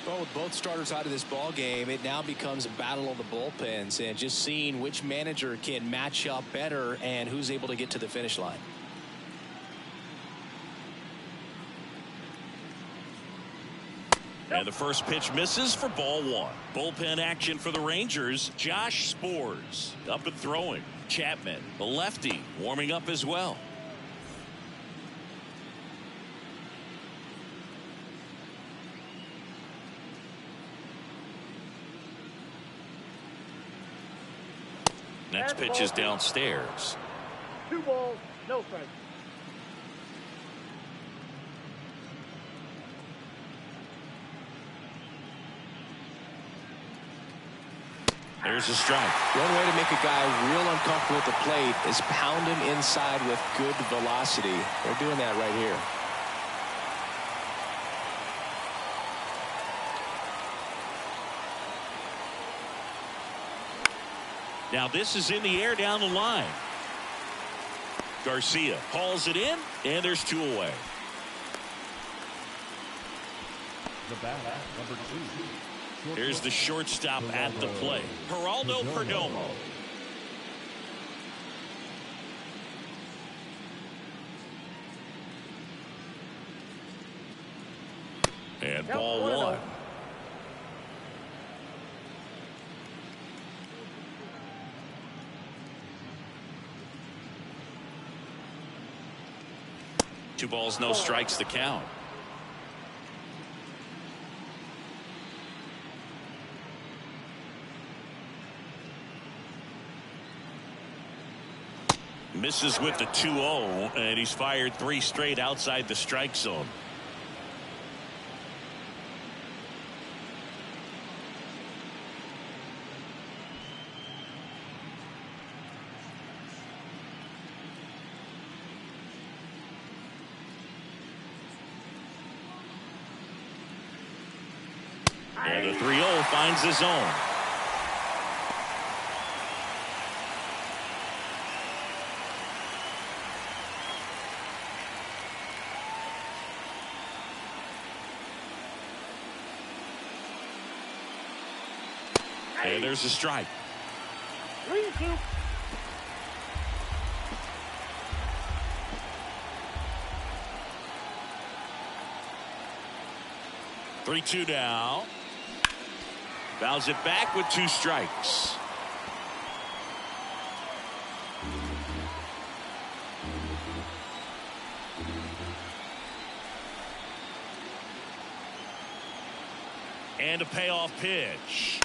Well, with both starters out of this ball game, it now becomes a battle of the bullpens and just seeing which manager can match up better and who's able to get to the finish line. And the first pitch misses for ball one. Bullpen action for the Rangers. Josh Spores up and throwing. Chapman, the lefty, warming up as well. Next pitch is downstairs. 2 balls, no strikes. There's a strike. One way to make a guy real uncomfortable at the plate is pound him inside with good velocity. They're doing that right here. Now this is in the air down the line. Garcia hauls it in, and there's 2 away. The bat, number 2. Here's the shortstop at the plate, Geraldo Perdomo. And ball 1. Two balls, no strikes, the count. Misses with the 2-0, and he's fired 3 straight outside the strike zone. And the 3-0 finds the zone. And there's a strike. 3-2. Three-two now. Fouls it back with 2 strikes. And a payoff pitch.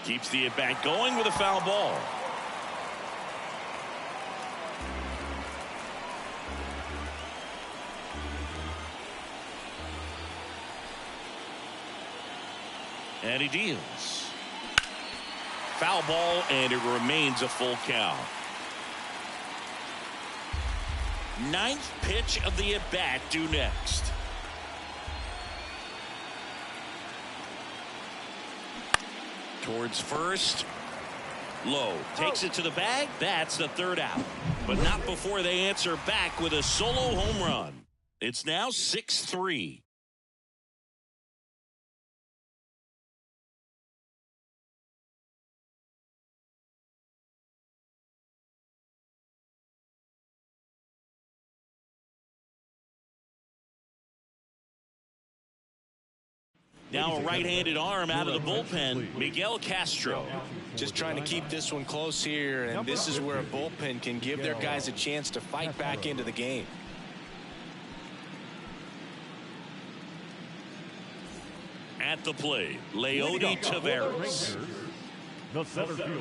Keeps the at-bat going with a foul ball. And he deals. Foul ball, and it remains a full count. 9th pitch of the at-bat due next. Towards first. Low. Takes it to the bag. That's the 3rd out. But not before they answer back with a solo home run. It's now 6-3. Now a right-handed arm out of the bullpen, Miguel Castro. Just trying to keep this one close here, and this is where a bullpen can give their guys a chance to fight back into the game. At the plate, Leody Taveras. The center fielder,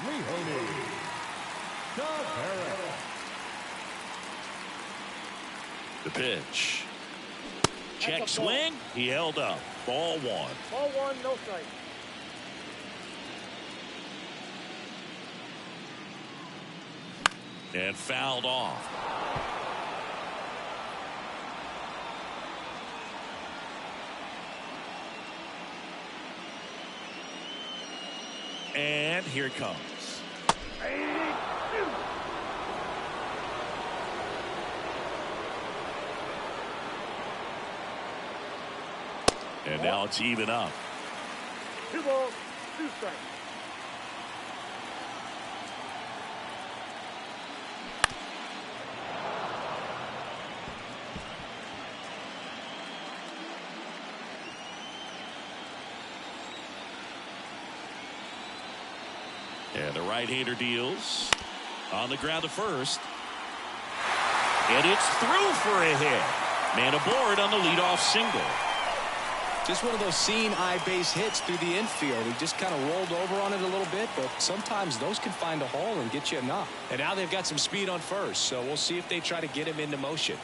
Leody Taveras. The pitch. Check swing. He held up. Ball one. Ball one, no strike. And fouled off. And here it comes. And now it's even up. 2 balls, 2 strikes. And the right-hander deals on the ground to first. And it's through for a hit. Man aboard on the leadoff single. Just one of those seeing eye base hits through the infield. He just kind of rolled over on it a little bit, but sometimes those can find a hole and get you a knock. And now they've got some speed on first, so we'll see if they try to get him into motion.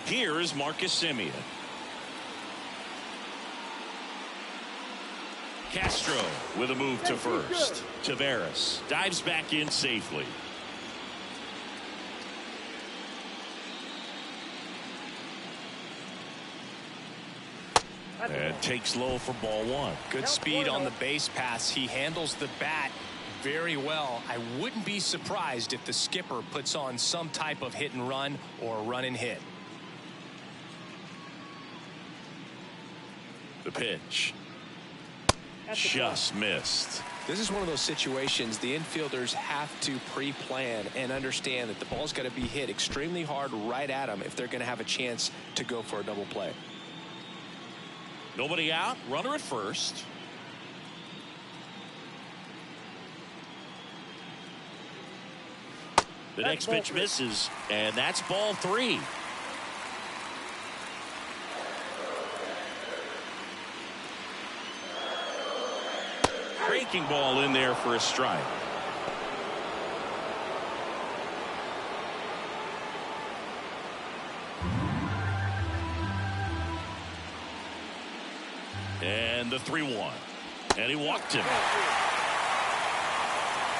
Here is Marcus Semien. Castro with a move to first. Taveras dives back in safely. And takes low for ball one. Good speed on the base pass. He handles the bat very well. I wouldn't be surprised if the skipper puts on some type of hit and run or run and hit. The pitch. Just missed. This is one of those situations the infielders have to pre-plan and understand that the ball's got to be hit extremely hard right at them if they're going to have a chance to go for a double play. Nobody out. Runner at first. The next pitch misses, and that's ball 3. Breaking ball in there for a strike. And the 3-1. And he walked him.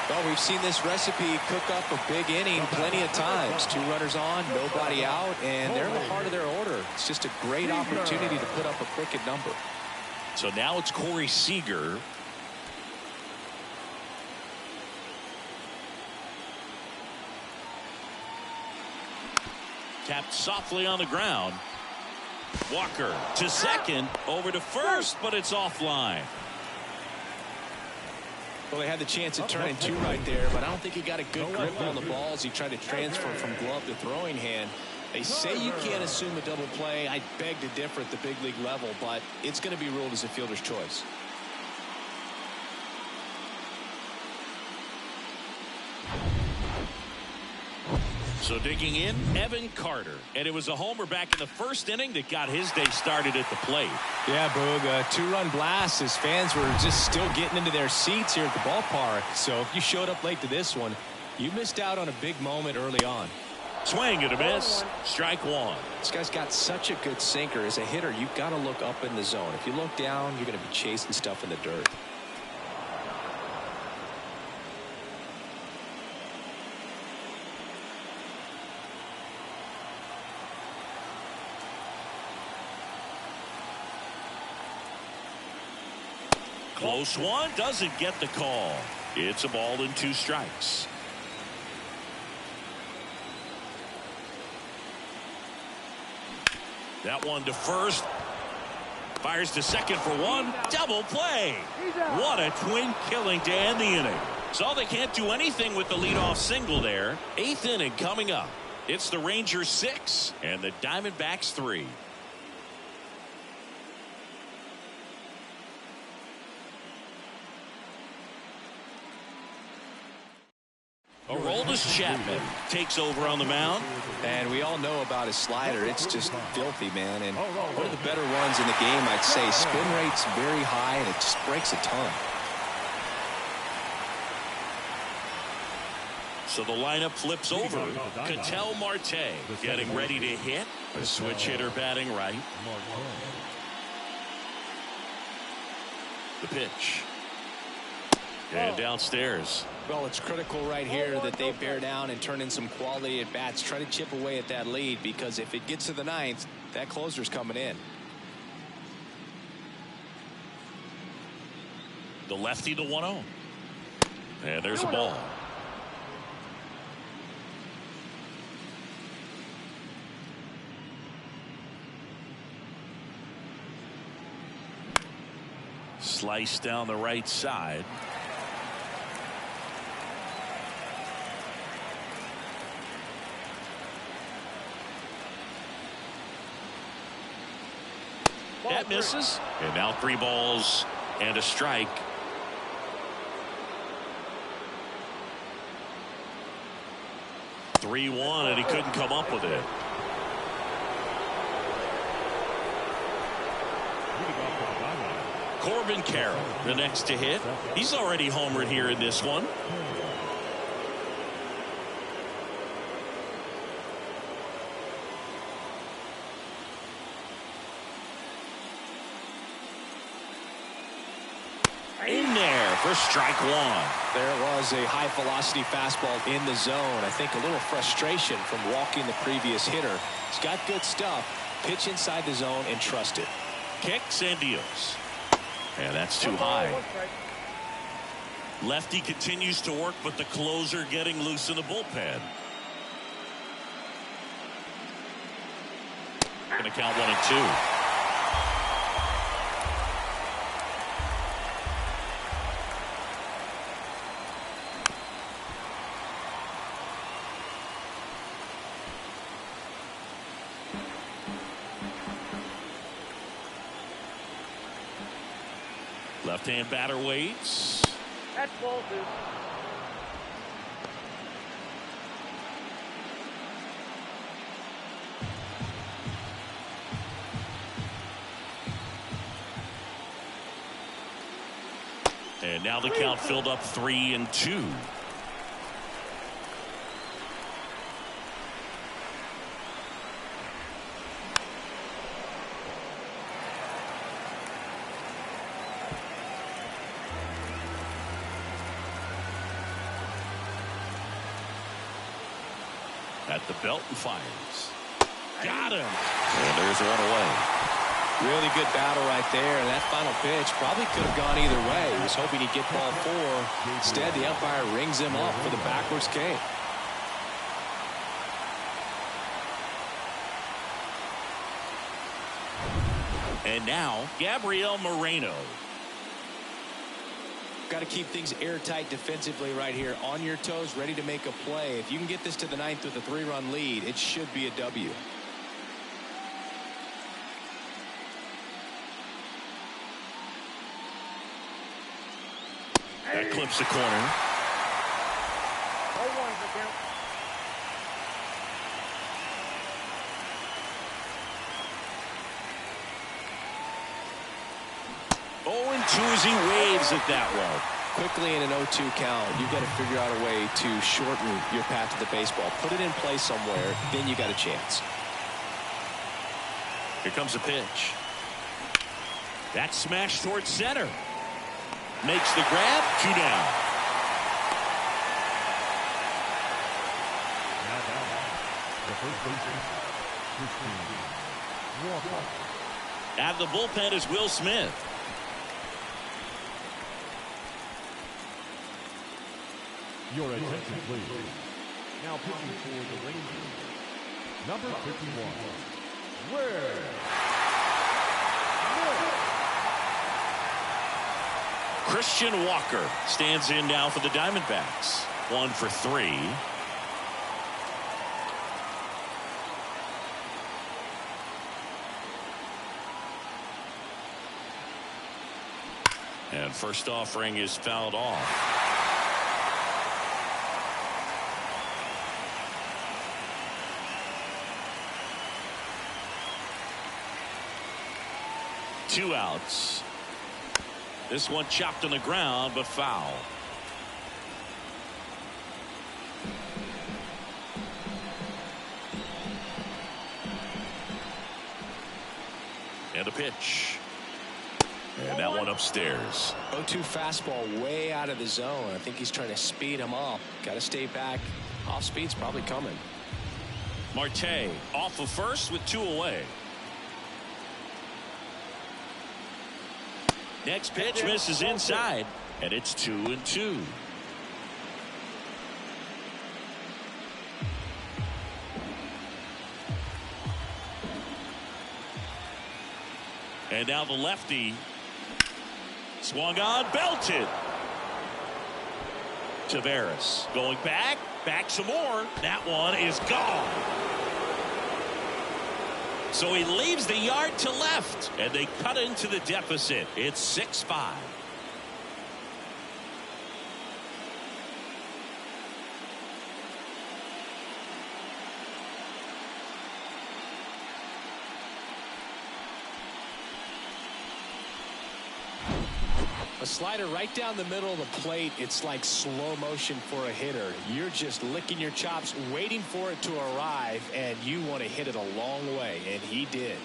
Well, we've seen this recipe cook up a big inning plenty of times. 2 runners on, nobody out, and they're in the heart of their order. It's just a great opportunity to put up a crooked number. So now it's Corey Seager. Tapped softly on the ground. Walker to second, over to first, but it's offline. Well, they had the chance of turning 2 right there, but I don't think he got a good grip on the ball as he tried to transfer from glove to throwing hand. They say you can't assume a double play. I beg to differ at the big league level, but it's going to be ruled as a fielder's choice. So digging in, Evan Carter. And it was a homer back in the first inning that got his day started at the plate. Yeah, Boog, a 2-run blast. His fans were just still getting into their seats here at the ballpark. So if you showed up late to this one, you missed out on a big moment early on. Swing and a miss. Strike 1. This guy's got such a good sinker. As a hitter, you've got to look up in the zone. If you look down, you're going to be chasing stuff in the dirt. Close one, doesn't get the call. It's a ball and 2 strikes. That one to first. Fires to second for 1. Double play. What a twin killing to end the inning. So they can't do anything with the leadoff single there. 8th inning coming up. It's the Rangers 6 and the Diamondbacks 3. Aroldis Chapman takes over on the mound. And we all know about his slider. It's just filthy, man. And one of the better ones in the game, I'd say. Spin rate's very high, and it just breaks a ton. So the lineup flips over. Ketel Marte getting ready to hit. A switch hitter batting right. The pitch. And downstairs. Well, it's critical right here that they bear down and turn in some quality at bats. Try to chip away at that lead, because if it gets to the ninth, that closer's coming in. The lefty to 1-0. And there's a ball. Slice down the right side. That misses. And now 3 balls and a strike. (3-1), and he couldn't come up with it. Corbin Carroll, the next to hit. He's already homered here in this one. In there for strike 1. There was a high velocity fastball in the zone. I think a little frustration from walking the previous hitter. He's got good stuff. Pitch inside the zone and trust it. Kicks and deals. And that's too high. Lefty continues to work, but the closer getting loose in the bullpen. Going to count 1-2. Left-hand batter waits. That's ball 2. And now the count filled up 3-2. At the belt and fires. Got him. And there's a run away. Really good battle right there, and that final pitch probably could have gone either way. He was hoping he'd get ball 4. Instead, the umpire rings him up for the backwards K. And now Gabriel Moreno. Got to keep things airtight defensively right here, on your toes, ready to make a play. If you can get this to the ninth with a 3-run lead, it should be a W. That clips the corner. 0-1's the count. Oh, and 2 as he waves at that one. Quickly in an 0-2 count, you've got to figure out a way to shorten your path to the baseball. Put it in play somewhere, then you got a chance. Here comes a pitch. That smash towards center. Makes the grab. 2 down. Out of the bullpen is Will Smith. Your attention, please. Now pitching for the Rangers, number 51. Where? Christian Walker stands in now for the Diamondbacks. 1 for 3. And first offering is fouled off. 2 outs. This one chopped on the ground, but foul. And a pitch. And that one upstairs. 0-2 fastball way out of the zone. I think he's trying to speed him up. Got to stay back. Off speed's probably coming. Marte off of first with 2 away. Next pitch misses inside, and it's 2-2. And now the lefty swung on, belted. Taveras going back some more. That one is gone. So he leaves the yard to left, and they cut into the deficit. It's 6-5. A slider right down the middle of the plate. It's like slow motion for a hitter. You're just licking your chops, waiting for it to arrive, and you want to hit it a long way, and he did.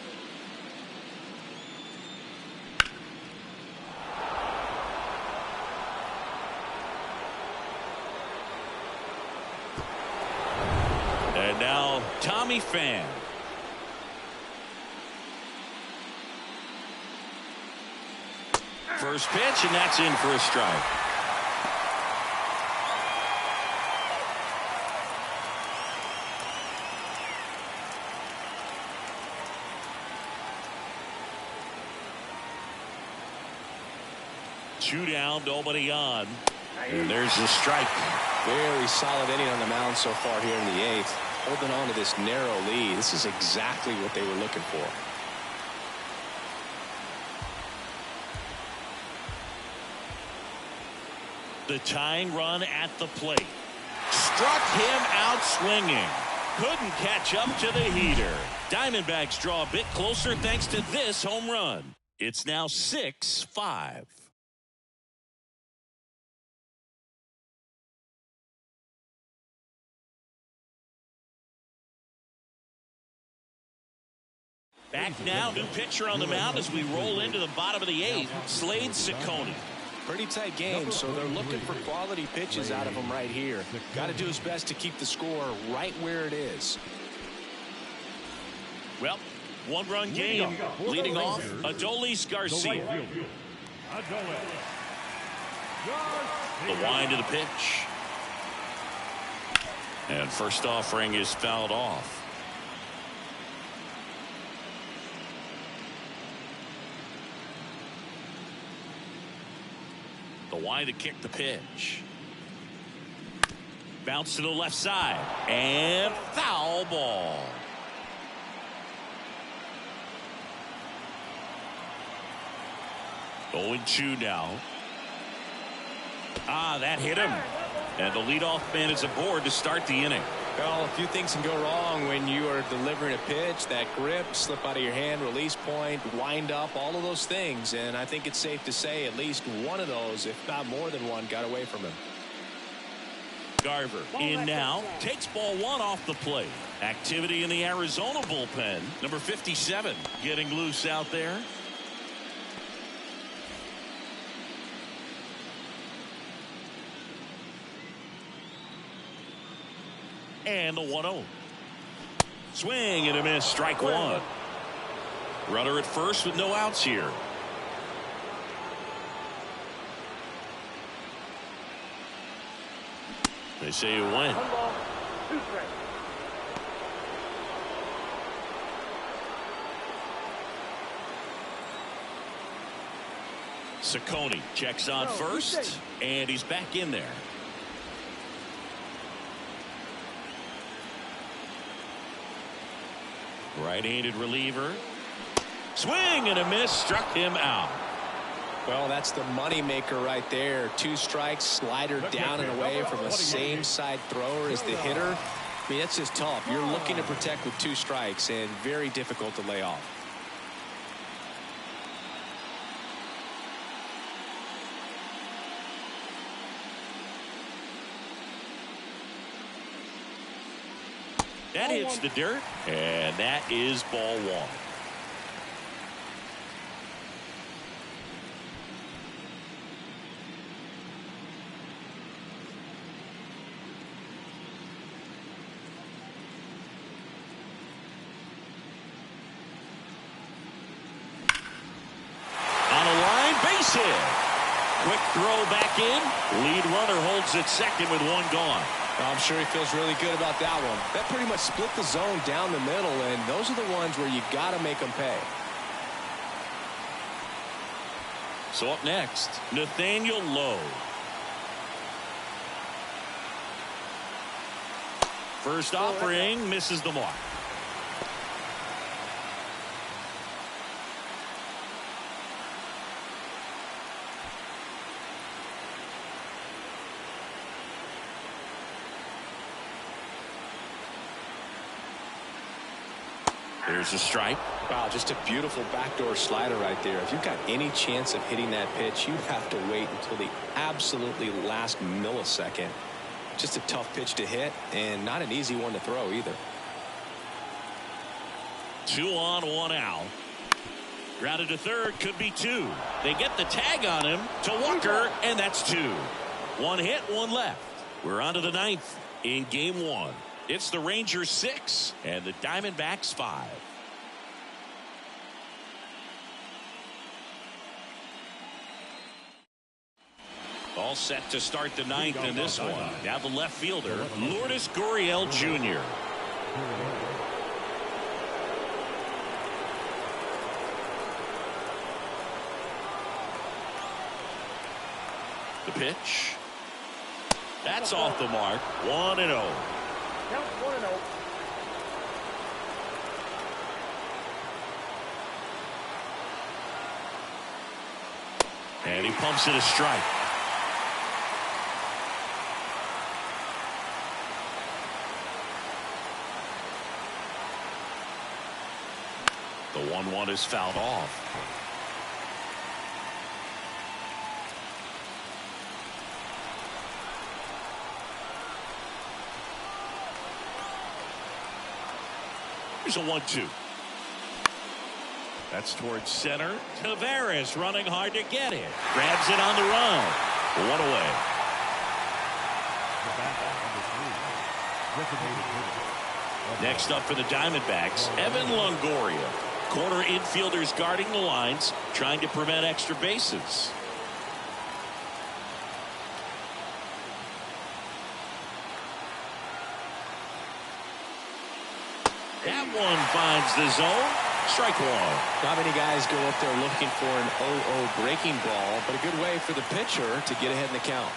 And now Tommy Pham. First pitch, and that's in for a strike. Two down, nobody on. And there's the strike. Very solid inning on the mound so far here in the 8th. Holding on to this narrow lead. This is exactly what they were looking for. The tying run at the plate. Struck him out swinging. Couldn't catch up to the heater. Diamondbacks draw a bit closer thanks to this home run. It's now 6-5. Back now, new pitcher on the mound as we roll into the bottom of the 8th. Slade Ciccone. Pretty tight game, so they're looking for quality pitches out of him right here. Got to do his best to keep the score right where it is. Well, one-run game. Leading off, Adolis Garcia. The wind of the pitch. And first offering is fouled off. The wind to kick the pitch. Bounce to the left side. And foul ball. Going 2 now. That hit him. And the leadoff man is aboard to start the inning. Well, a few things can go wrong when you are delivering a pitch. That grip, slip out of your hand, release point, wind up, all of those things. And I think it's safe to say at least one of those, if not more than one, got away from him. Garver in now. Takes ball 1 off the plate. Activity in the Arizona bullpen. Number 57 getting loose out there. And the 1-0. Swing and a miss. Strike 1. Runner at first with no outs here. They say it went. 1 ball, 2 strikes. Ciccone checks on first, and he's back in there. Right-handed reliever. Swing and a miss. Struck him out. Well, that's the money maker right there. 2 strikes, slider down and away from the same side thrower as the hitter. I mean, that's just tough. You're looking to protect with 2 strikes and very difficult to lay off. That hits the dirt, and that is ball one. On a line, base hit. Quick throw back in. Lead runner holds at second with one gone. I'm sure he feels really good about that one. That pretty much split the zone down the middle, and those are the ones where you got to make them pay. So up next, Nathaniel Lowe. First offering misses the mark. There's a strike. Wow, just a beautiful backdoor slider right there. If you've got any chance of hitting that pitch, you have to wait until the absolutely last millisecond. Just a tough pitch to hit, and not an easy one to throw either. 2 on, 1 out. Grounded to third, could be 2. They get the tag on him to Walker, and that's 2. 1 hit, 1 left. We're on to the 9th in game 1. It's the Rangers 6 and the Diamondbacks 5. All set to start the 9th in this one. Now the left fielder, Lourdes Gurriel Jr. The pitch. That's off the mark. 1-0. Count 1-0. And he pumps it a strike. The 1-1 is fouled off. Here's a 1-2. That's towards center. Tavares running hard to get it. Grabs it on the run. 1 away. Next up for the Diamondbacks, Evan Longoria. Corner infielders guarding the lines, trying to prevent extra bases. That one finds the zone. Strike 1. Not many guys go up there looking for an 0-0 breaking ball, but a good way for the pitcher to get ahead in the count.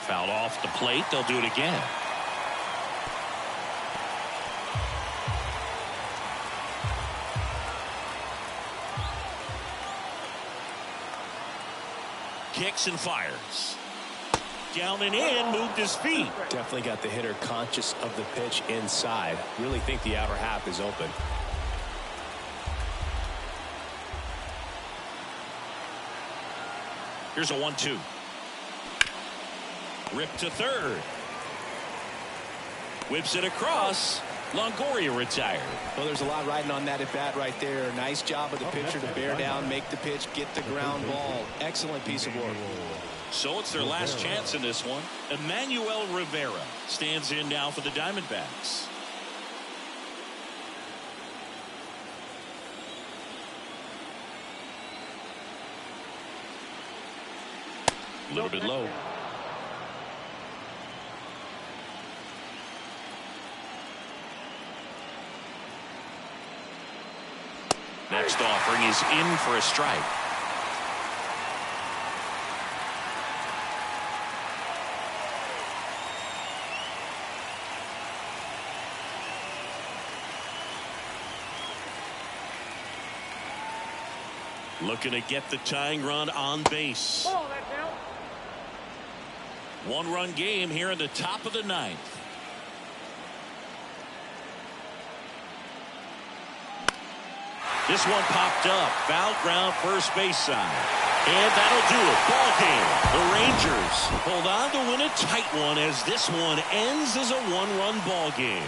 Fouled off the plate. They'll do it again. Kicks and fires. Down and in, moved his feet. Definitely got the hitter conscious of the pitch inside. Really think the outer half is open. Here's a 1-2. Ripped to third. Whips it across. Longoria retired. Well, there's a lot riding on that at bat right there. Nice job of the pitcher to bear down, make the pitch, get the ground ball. Excellent piece of work. So it's their last chance in this one. Emmanuel Rivera stands in now for the Diamondbacks. A little bit low. Next offering is in for a strike. Looking to get the tying run on base. Ball, that's out. 1-run game here in the top of the 9th. This one popped up. Foul ground first base side. And that'll do it. Ball game. The Rangers hold on to win a tight one as this one ends as a one-run ball game.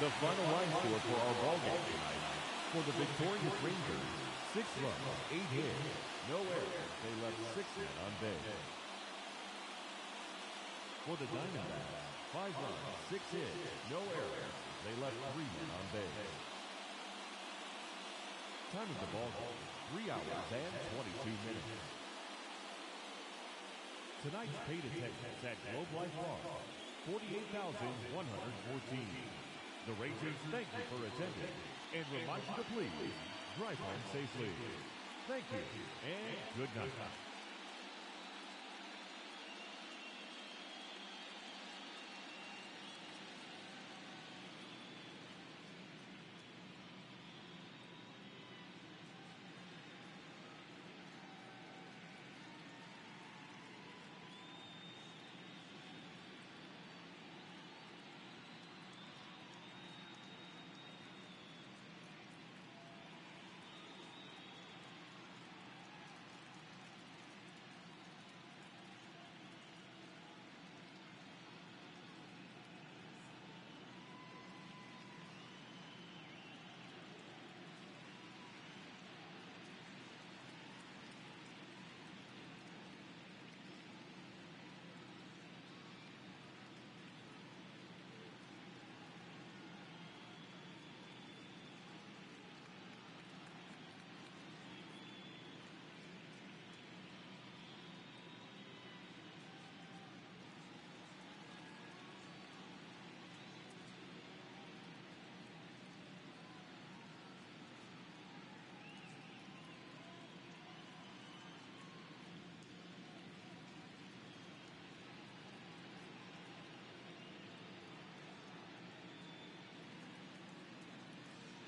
The final line score for our ball game tonight. For the victorious Rangers, 6 runs, 8 hits, no errors. They left 6 men on base. For the Diamondbacks, 5 runs, 6 hits, no errors. They left 3 men on base. Time of the ball game, 3 hours and 22 minutes. Tonight's paid attendance at Globe Life Park, 48,114. The Rangers thank you for attending and remind you to please drive home safely. Thank you and good night.